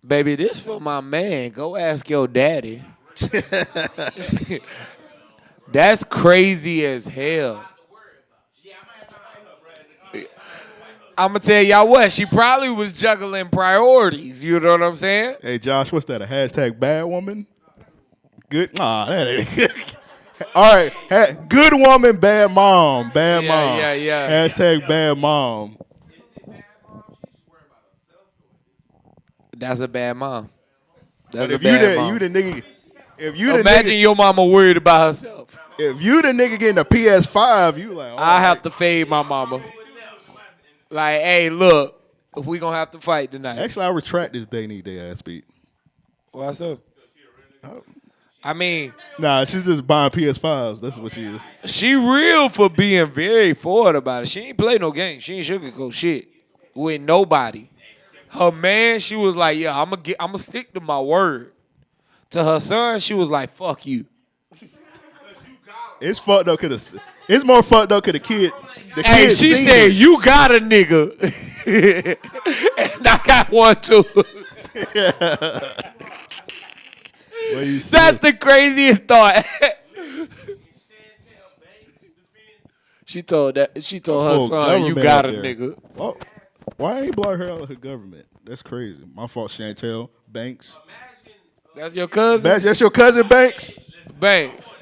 Speaker 1: Baby, this for my man. Go ask your daddy. That's crazy as hell. I'm going to tell y'all what. She probably was juggling priorities. You know what I'm saying?
Speaker 3: Hey, Josh, what's that? A hashtag bad woman? Good? Nah, that ain't good. All right. Good woman, bad mom. Bad mom.
Speaker 1: Yeah.
Speaker 3: Hashtag bad mom.
Speaker 1: That's a bad mom.
Speaker 3: But if you the nigga, if you
Speaker 1: imagine
Speaker 3: the nigga,
Speaker 1: your mama worried about herself.
Speaker 3: if you the nigga getting a PS5, you like,
Speaker 1: I have to fade my mama. Like, hey, look, we gonna have to fight tonight.
Speaker 3: Actually, I retract this They Need Their Ass beat.
Speaker 1: Why so? I mean,
Speaker 3: Nah, she's just buying PS5s. That's what she is.
Speaker 1: she real for being very forward about it. She ain't play no game. She ain't sugarcoat shit with nobody. Her man, she was like, yeah, I'm gonna stick to my word. To her son, she was like, fuck you.
Speaker 3: It's fucked up because it's more fucked up because the kid.
Speaker 1: Hey, she
Speaker 3: seen
Speaker 1: said,
Speaker 3: it.
Speaker 1: you got a nigga. And I got one too.
Speaker 3: Well, you see
Speaker 1: That's
Speaker 3: it.
Speaker 1: the craziest thought. She told her
Speaker 3: Full
Speaker 1: son, you
Speaker 3: government
Speaker 1: got a
Speaker 3: out there.
Speaker 1: nigga.
Speaker 3: Well, why ain't block her out of her government? That's crazy. My fault, Chantel Banks.
Speaker 1: That's your cousin?
Speaker 3: That's your cousin, Banks.
Speaker 1: Banks.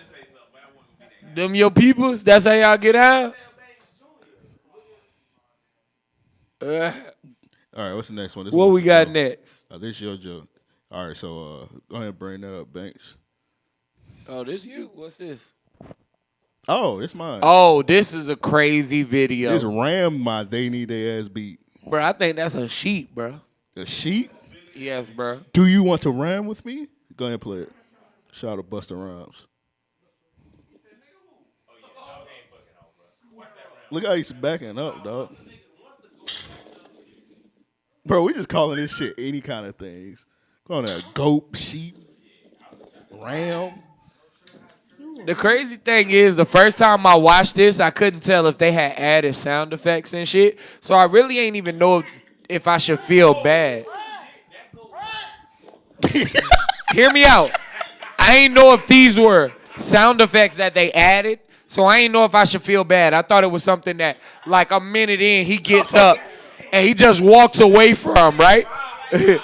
Speaker 1: Them your peoples? That's how y'all get out?
Speaker 3: All right, what's the next one? This
Speaker 1: What
Speaker 3: one
Speaker 1: we
Speaker 3: for
Speaker 1: got
Speaker 3: Joe.
Speaker 1: next?
Speaker 3: This your joke. All right, so go ahead and bring that up, Banks.
Speaker 1: Oh, this you? What's this?
Speaker 3: Oh, it's mine.
Speaker 1: Oh, this is a crazy video.
Speaker 3: This Ram my They Need Their Ass beat.
Speaker 1: Bro, I think that's a sheep, bro.
Speaker 3: The sheep?
Speaker 1: Yes, bro.
Speaker 3: Do you want to ram with me? Go ahead and play it. Shout out to Busta Rhymes. Look how he's backing up, dog. Bro, we just calling this shit any kind of things. Calling it a goat, sheep, ram.
Speaker 1: The crazy thing is, the first time I watched this, I couldn't tell if they had added sound effects and shit. So I really ain't even know if I should feel bad. Hear me out. I ain't know if these were sound effects that they added. So I ain't know if I should feel bad. I thought it was something that, like a minute in, he gets up and he just walks away from, right? I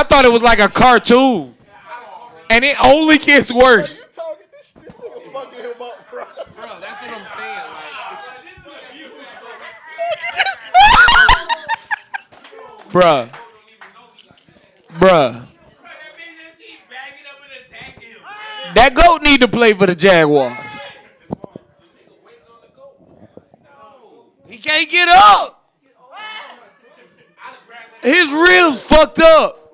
Speaker 1: thought it was like a cartoon. And it only gets worse. Bro, that's what I'm saying. Like, bruh. That goat need to play for the Jaguars. He can't get up. His ribs fucked up.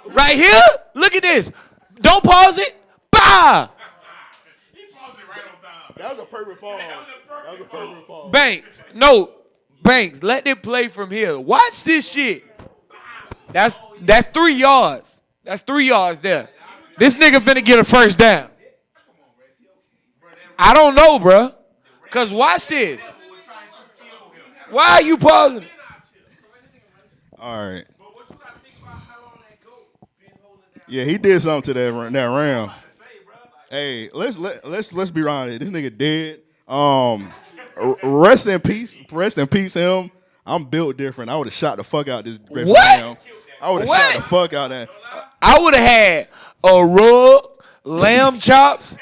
Speaker 1: Right here? Look at this. Don't pause it. Bah!
Speaker 3: That was a perfect pause. That was a perfect pause.
Speaker 1: Banks, let it play from here. Watch this shit. That's 3 yards. That's 3 yards there. This nigga finna get a first down. I don't know, bruh. Cause watch this. Why are you pausing?
Speaker 3: All right. Yeah, he did something to that round. Hey, let's be honest. This nigga dead. Rest in peace, him. I'm built different. I would have shot the fuck out this round.
Speaker 1: What?
Speaker 3: I would have shot the fuck out that.
Speaker 1: I would have had a rug, lamb chops.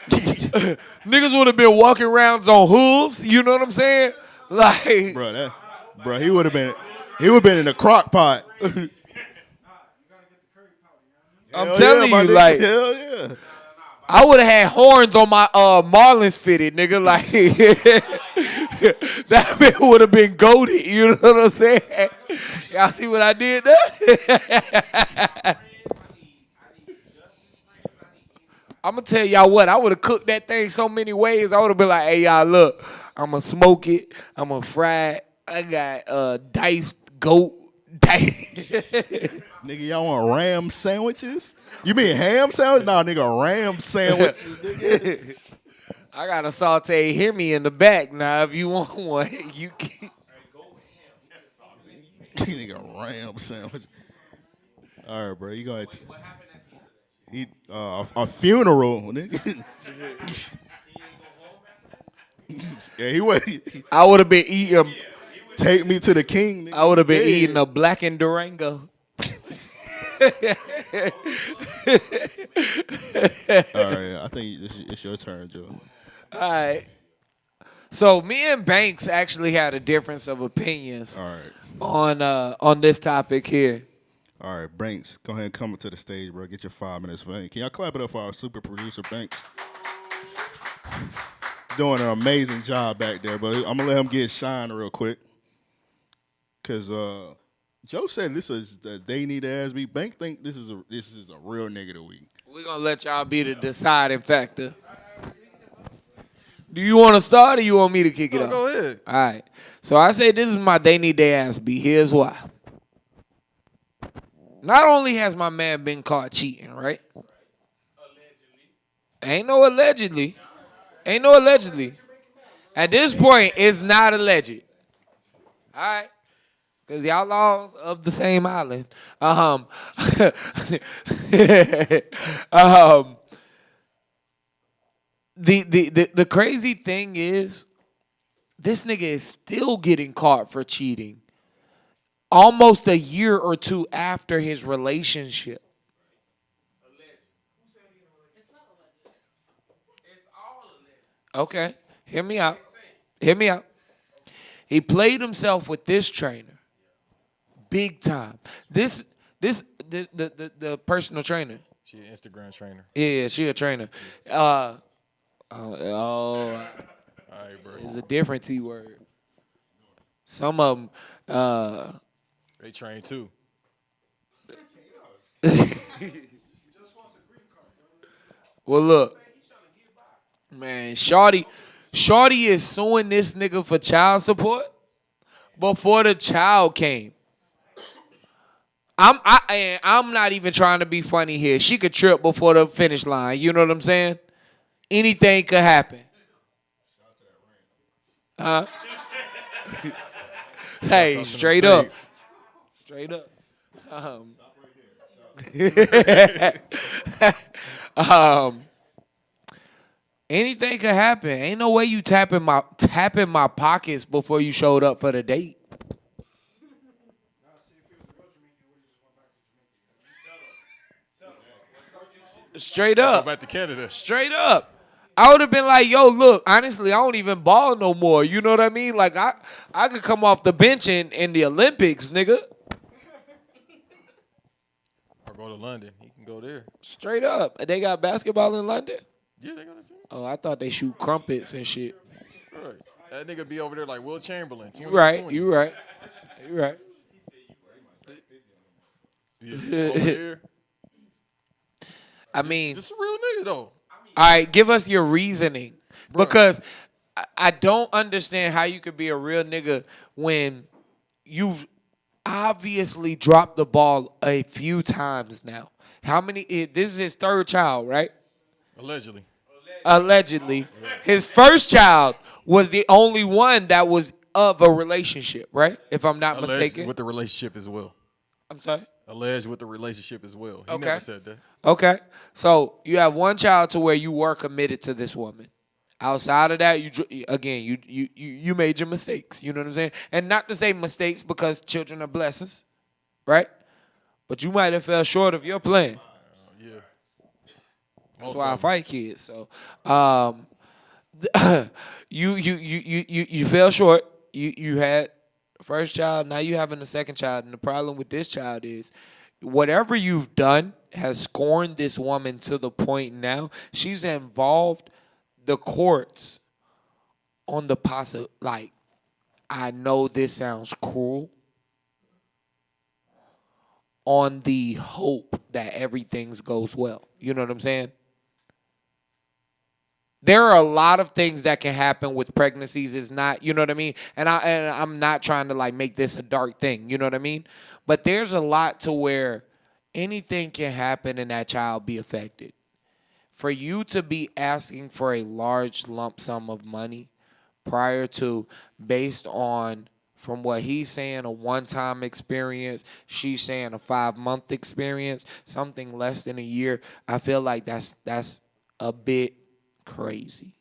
Speaker 1: Niggas would have been walking around on hooves. You know what I'm saying? Like,
Speaker 3: Bro, he would have been in the crock pot.
Speaker 1: I'm
Speaker 3: Hell
Speaker 1: telling
Speaker 3: yeah, my
Speaker 1: you,
Speaker 3: nigga.
Speaker 1: like,
Speaker 3: Hell yeah.
Speaker 1: I would have had horns on my Marlins fitted, nigga. Like that man would have been goated. You know what I'm saying? Y'all see what I did there? I'm gonna tell y'all what. I would have cooked that thing so many ways. I would have been like, "Hey y'all, look. I'm gonna smoke it. I'm gonna fry it. I got diced goat dice."
Speaker 3: Nigga, y'all want ram sandwiches? You mean ham sandwich? Nah, nigga, ram sandwiches, nigga.
Speaker 1: I got a saute. Hear me in the back now. If you want one, you can.
Speaker 3: Nigga, ram sandwich. All right, bro. You gonna eat a funeral, nigga. Yeah, he was.
Speaker 1: I would have been eating.
Speaker 3: Take me to the king. Nigga.
Speaker 1: I would have been
Speaker 3: Dead.
Speaker 1: eating a blackened Durango.
Speaker 3: All right, I think it's your turn, Joe.
Speaker 1: All right. So me and Banks actually had a difference of opinions.
Speaker 3: All right.
Speaker 1: On this topic here.
Speaker 3: All right, Banks, go ahead and come to the stage, bro. Get your 5 minutes. Can y'all clap it up for our super producer, Banks? Doing an amazing job back there, but I'm gonna let him get shine real quick. Cause Joe said this is the they need to ass beat. Bank think this is a real nigga of the week.
Speaker 1: We're gonna let y'all be the deciding factor. Do you want to start or you want me to kick it off?
Speaker 11: Go ahead.
Speaker 1: All right. So I say this is my they need their ass beat. Here's why. Not only has my man been caught cheating, right? Ain't no allegedly. At this point, it's not alleged. All right. Because y'all all of the same island. The crazy thing is, this nigga is still getting caught for cheating almost a year or two after his relationship. Okay, hear me out. He played himself with this trainer, big time. The personal trainer.
Speaker 11: She an Instagram trainer.
Speaker 1: Yeah, she a trainer. All right,
Speaker 11: bro.
Speaker 1: It's a different T word. Some of them,
Speaker 11: they train too.
Speaker 1: Well, look, man, Shorty is suing this nigga for child support before the child came. I'm not even trying to be funny here. She could trip before the finish line. You know what I'm saying? Anything could happen. Hey, straight up. Anything could happen. Ain't no way you tapping my pockets before you showed up for the date. Straight up.
Speaker 11: Go back to Canada.
Speaker 1: Straight up. I would have been like, yo, look, honestly, I don't even ball no more. You know what I mean? Like, I could come off the bench in the Olympics, nigga.
Speaker 11: Or go to London. He can go there.
Speaker 1: Straight up. They got basketball in London?
Speaker 11: Yeah, they got a team.
Speaker 1: Oh, I thought they shoot crumpets and shit.
Speaker 11: Right. That nigga be over there like Will Chamberlain.
Speaker 1: You right.
Speaker 11: Yeah, over here.
Speaker 1: I mean,
Speaker 11: just a real nigga though.
Speaker 1: All right, give us your reasoning. Bruh. Because I don't understand how you could be a real nigga when you've obviously dropped the ball a few times now. How many? This is his third child, right? Allegedly. His first child was the only one that was of a relationship, right? If I'm not mistaken.
Speaker 11: With the relationship as well.
Speaker 1: I'm sorry?
Speaker 11: Alleged with the relationship as well. He never said that.
Speaker 1: Okay. So you have one child to where you were committed to this woman. Outside of that, you made your mistakes. You know what I'm saying? And not to say mistakes because children are blessings, right? But you might have fell short of your plan.
Speaker 11: Yeah.
Speaker 1: That's why I fight kids. So, you fell short. You had the first child. Now you having the second child, and the problem with this child is whatever you've done has scorned this woman to the point now she's involved the courts on the like, I know this sounds cruel, on the hope that everything goes well. You know what I'm saying? There are a lot of things that can happen with pregnancies. It's not, you know what I mean? And I'm not trying to like make this a dark thing, you know what I mean? But there's a lot to where anything can happen and that child be affected. For you to be asking for a large lump sum of money prior to, based on, from what he's saying, a one-time experience, she's saying a 5-month experience, something less than a year, I feel like that's a bit crazy.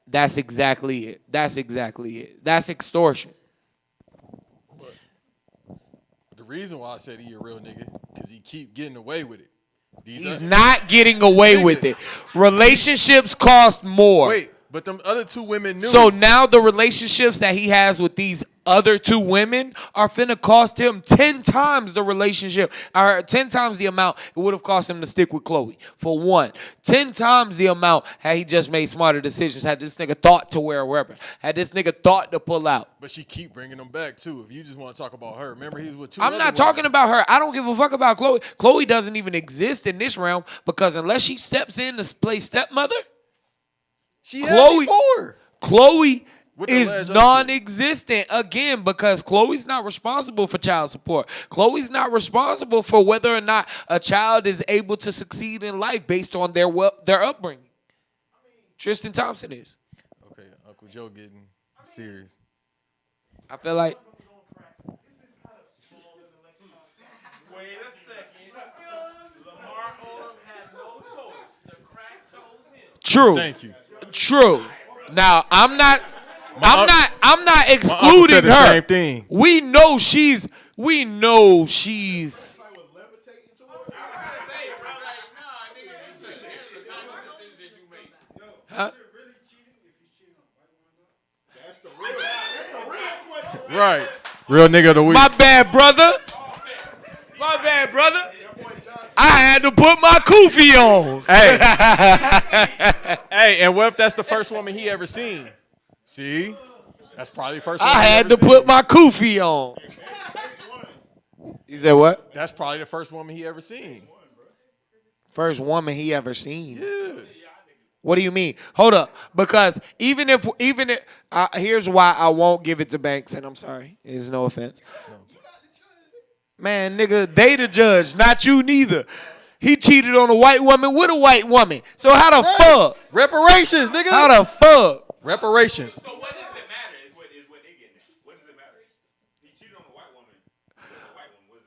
Speaker 1: That's exactly it. That's exactly it. That's extortion.
Speaker 11: The reason why I said he a real nigga, because he keep getting away with it.
Speaker 1: He's not getting away with it. Relationships cost more.
Speaker 11: Wait, but them other 2 women knew.
Speaker 1: So now the relationships that he has with these other 2 women are finna cost him 10 times the relationship, or 10 times the amount it would have cost him to stick with Chloe. For one, 10 times the amount had he just made smarter decisions, had this nigga thought to wear wherever, had this nigga thought to pull out.
Speaker 11: But she keep bringing them back, too. If you just want to talk about her. Remember, he's with 2
Speaker 1: I'm not talking about her. I don't give a fuck about Chloe. Chloe doesn't even exist in this realm because unless she steps in to play stepmother,
Speaker 11: she had before.
Speaker 1: Chloe
Speaker 11: With the
Speaker 1: is
Speaker 11: last
Speaker 1: non-existent again because Chloe's not responsible for child support. Chloe's not responsible for whether or not a child is able to succeed in life based on their upbringing. Tristan Thompson is.
Speaker 11: Okay, Uncle Joe getting serious.
Speaker 1: I feel like.
Speaker 4: Wait a second. Lamar Odom had no choice. The crack chose him.
Speaker 1: True.
Speaker 11: Thank you.
Speaker 1: True. Now I'm not excluding
Speaker 11: said the
Speaker 1: her.
Speaker 11: same thing.
Speaker 1: We know she's. Huh?
Speaker 11: Right. Real nigga of the week.
Speaker 1: My bad, brother. My bad, brother. I had to put my kufi on.
Speaker 11: Hey. Hey, and what if that's the first woman he ever seen? See? That's probably the first woman
Speaker 1: I had to put my kufi on. You said what?
Speaker 11: That's probably the first woman he ever seen.
Speaker 1: First woman he ever seen.
Speaker 11: Yeah.
Speaker 1: What do you mean? Hold up, because even if here's why I won't give it to Banks, and I'm sorry, there's no offense. Man, nigga, they the judge, not you neither. He cheated on a white woman with a white woman. So how the fuck?
Speaker 11: Reparations, nigga.
Speaker 1: How the fuck?
Speaker 11: Reparations.
Speaker 4: So what does it matter is what they getting at. What does it matter? He cheated on a white woman.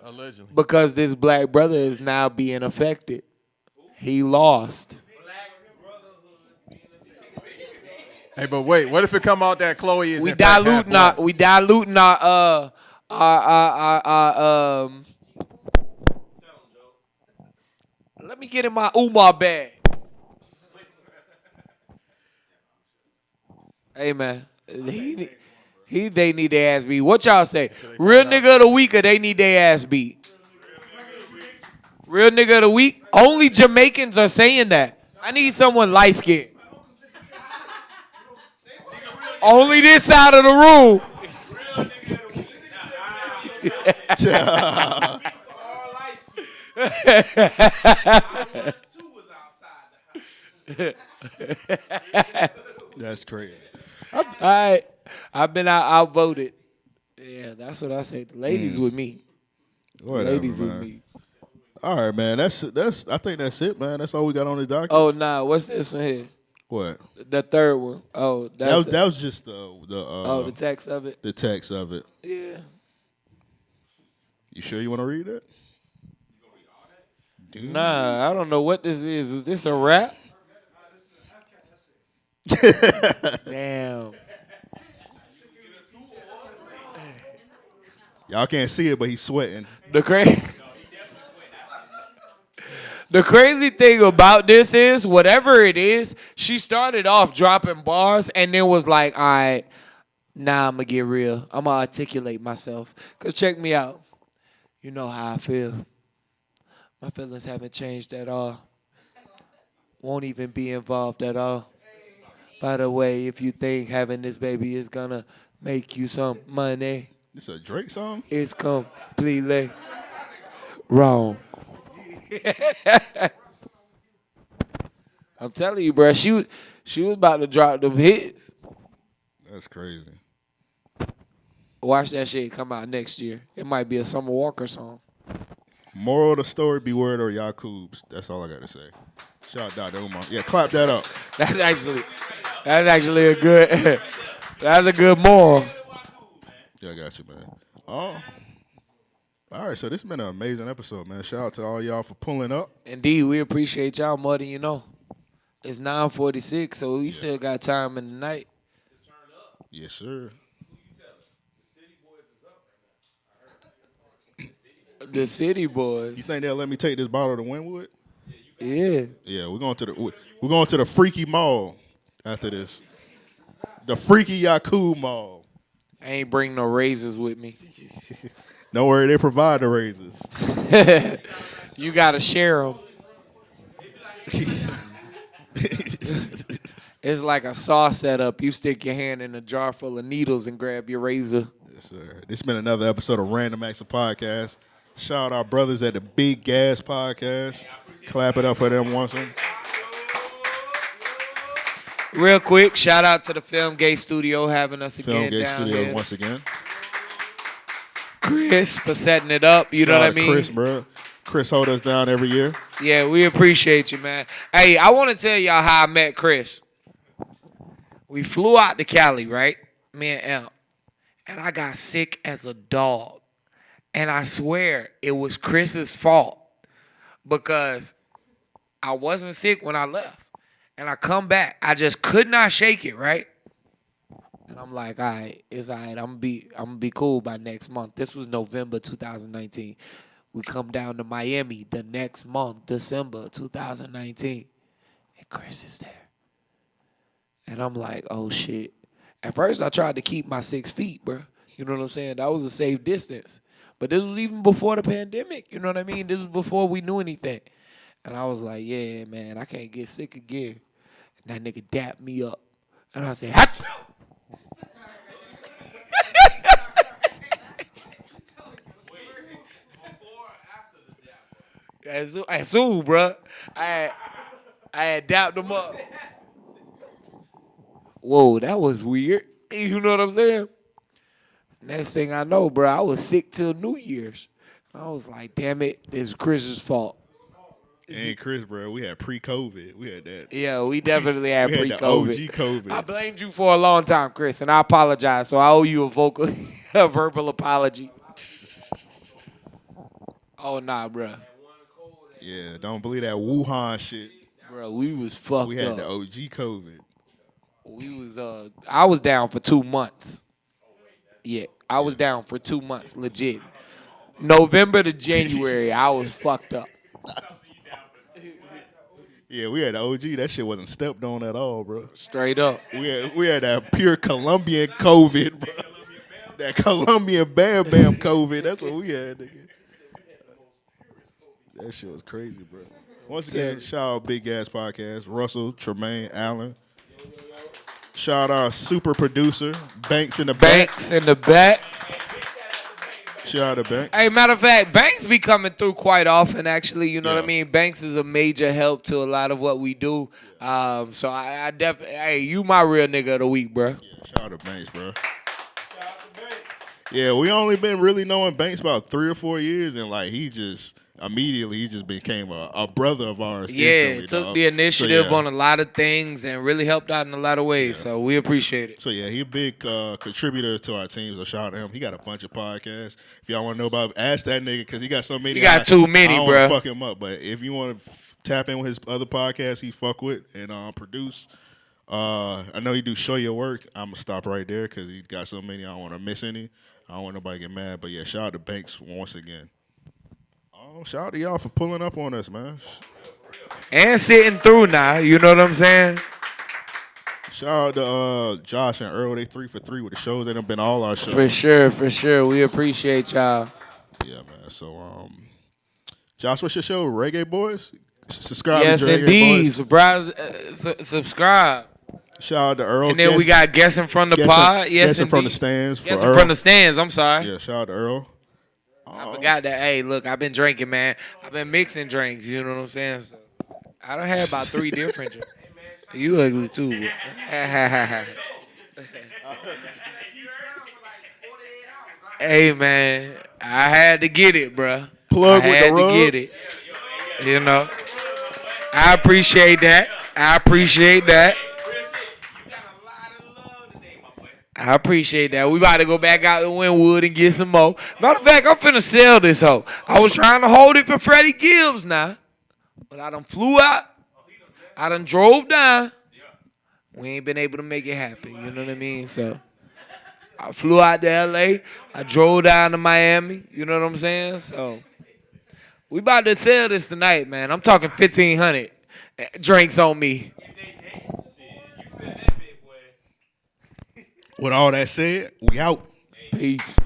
Speaker 11: Allegedly.
Speaker 1: Because this black brother is now being affected. He lost.
Speaker 11: Hey, but wait, what if it come out that Chloe is
Speaker 1: We diluting our let me get in my Umar bag. Hey man, they need their ass beat. What y'all say? Real nigga of the week or they need their ass beat? Real nigga of the week? Only Jamaicans are saying that. I need someone light skinned. Only this side of the room.
Speaker 3: That's crazy.
Speaker 1: All right. I've been outvoted. Yeah, that's what I say. The ladies with me.
Speaker 3: Whatever,
Speaker 1: Ladies
Speaker 3: man.
Speaker 1: with me.
Speaker 3: All right, man. That's. I think that's it, man. That's all we got on the docket.
Speaker 1: Oh, nah. What's this one here?
Speaker 3: What?
Speaker 1: The third one. Oh, that's
Speaker 3: That was just the
Speaker 1: the text of it.
Speaker 3: The text of it.
Speaker 1: Yeah.
Speaker 3: You sure you want to read that?
Speaker 1: Nah, I don't know what this is. Is this a rap? Damn.
Speaker 3: Y'all can't see it, but he's sweating.
Speaker 1: The crazy thing about this is, whatever it is, she started off dropping bars and then was like, all right, Now I'm going to get real. I'm going to articulate myself. Because check me out. You know how I feel. My feelings haven't changed at all. Won't even be involved at all. By the way, if you think having this baby is going to make you some money,
Speaker 3: This a Drake song?
Speaker 1: it's completely wrong. I'm telling you, bro, she was about to drop them hits.
Speaker 3: That's crazy.
Speaker 1: Watch that shit come out next year. It might be a Summer Walker song.
Speaker 3: Moral of the story, be word or Yakub's. That's all I got to say. Shout out Dr. Umar. Yeah, clap that up.
Speaker 1: That's actually a good that's a good moral.
Speaker 3: Yeah, I got you, man. Oh. All right, so this has been an amazing episode, man. Shout out to all y'all for pulling up.
Speaker 1: Indeed, we appreciate y'all more than you know. It's 9:46, so we still got time in the night.
Speaker 3: Yes, sir.
Speaker 1: The City Boys.
Speaker 3: You think they'll let me take this bottle to Wynwood?
Speaker 1: Yeah.
Speaker 3: Yeah, we're going to the Freaky Mall after this. The Freaky Yakub Mall.
Speaker 1: I ain't bring no razors with me.
Speaker 3: Don't worry, they provide the razors.
Speaker 1: You gotta share them. It's like a saw setup. You stick your hand in a jar full of needles and grab your razor.
Speaker 3: Yes, sir. This has been another episode of Random Acts of Podcast. Shout out our brothers at the Big Gas Podcast. Clap it up for them once.
Speaker 1: Real quick, shout out to the FilmGate Studio having us again
Speaker 3: FilmGate
Speaker 1: down
Speaker 3: Studios
Speaker 1: here.
Speaker 3: once again.
Speaker 1: Chris for setting it up. You know
Speaker 3: Shout
Speaker 1: what I
Speaker 3: out to
Speaker 1: mean?
Speaker 3: Chris, bro. Chris hold us down every year.
Speaker 1: Yeah, we appreciate you, man. Hey, I want to tell y'all how I met Chris. We flew out to Cali, right? Me and Elm. And I got sick as a dog. And I swear it was Chris's fault because I wasn't sick when I left. And I come back. I just could not shake it, right? And I'm like, all right, it's all right. I'm gonna be cool by next month. This was November 2019. We come down to Miami the next month, December 2019. And Chris is there. And I'm like, oh, shit. At first, I tried to keep my 6 feet, bro. You know what I'm saying? That was a safe distance. But this was even before the pandemic. You know what I mean? This was before we knew anything. And I was like, yeah, man, I can't get sick again. And that nigga dapped me up. And I said, Hach! As soon, bro. I had dapped him up. Whoa, that was weird. You know what I'm saying? Next thing I know, bro, I was sick till New Year's. I was like, damn it, it's Chris's fault.
Speaker 3: And Chris, bro, we had pre-COVID. We had that.
Speaker 1: Yeah, we definitely had
Speaker 3: we
Speaker 1: pre-COVID.
Speaker 3: Had the OG COVID.
Speaker 1: I blamed you for a long time, Chris, and I apologize. So I owe you a verbal apology. Oh, nah, bro.
Speaker 3: Yeah, don't believe that Wuhan shit.
Speaker 1: Bro, we was fucked up.
Speaker 3: We had the OG COVID.
Speaker 1: I was down for 2 months. Yeah, I was down for 2 months, legit. November to January, I was fucked up.
Speaker 3: Yeah, we had the OG. That shit wasn't stepped on at all, bro.
Speaker 1: Straight up.
Speaker 3: We had that pure Colombian COVID, bro. That Colombian Bam Bam COVID. That's what we had, nigga. That shit was crazy, bro. Once again, shout out Big Gas Podcast, Russell, Tremaine, Allen. Shout out our super producer, Banks in the back.
Speaker 1: Banks in the back.
Speaker 3: Shout out to Banks.
Speaker 1: Hey, matter of fact, Banks be coming through quite often, actually. You know what I mean? Banks is a major help to a lot of what we do. So I definitely, hey, you my real nigga of the week, bro.
Speaker 3: Yeah, shout out to Banks, bro. Yeah, we only been really knowing Banks about 3 or 4 years, and like he just became a brother of ours.
Speaker 1: Yeah, took the initiative on a lot of things and really helped out in a lot of ways. Yeah. So we appreciate it.
Speaker 3: So yeah, he a big contributor to our team. So shout out to him. He got a bunch of podcasts. If y'all want to know about, ask that nigga because he got so many.
Speaker 1: He got too many,
Speaker 3: I don't
Speaker 1: bro.
Speaker 3: Fuck him up. But if you want to tap in with his other podcasts, he fuck with and produce. I know he do show your work. I'm gonna stop right there because he got so many. I don't want to miss any. I don't want nobody to get mad. But yeah, shout out to Banks once again. Shout out to y'all for pulling up on us, man.
Speaker 1: And sitting through now, you know what I'm saying?
Speaker 3: Shout out to Josh and Earl. They 3 for 3 with the shows. They done been all our shows.
Speaker 1: For sure. We appreciate y'all.
Speaker 3: Yeah, man. So, Josh, what's your show? Reggae Boys? Subscribe
Speaker 1: Yes,
Speaker 3: to Reggae
Speaker 1: indeed.
Speaker 3: Boys.
Speaker 1: Subscribe.
Speaker 3: Shout out to Earl.
Speaker 1: And then we got Guessing from the Pod. Yes,
Speaker 3: Guessing from the Stands.
Speaker 1: Guessing from the Stands. I'm sorry.
Speaker 3: Yeah, shout out to Earl.
Speaker 1: I forgot that. Hey, look, I've been drinking, man. I've been mixing drinks. You know what I'm saying? So I done had about 3 different drinks. You ugly too. Hey, man, I had to get it, bruh.
Speaker 3: Plug with the rub.
Speaker 1: I had to get it. You know, I appreciate that. I appreciate that. We about to go back out to Wynwood and get some more. Matter of fact, I'm finna sell this hoe. I was trying to hold it for Freddie Gibbs now, but I done flew out. I done drove down. We ain't been able to make it happen. You know what I mean? So I flew out to L.A. I drove down to Miami. You know what I'm saying? So we about to sell this tonight, man. I'm talking 1,500 drinks on me.
Speaker 3: With all that said, we out.
Speaker 1: Peace.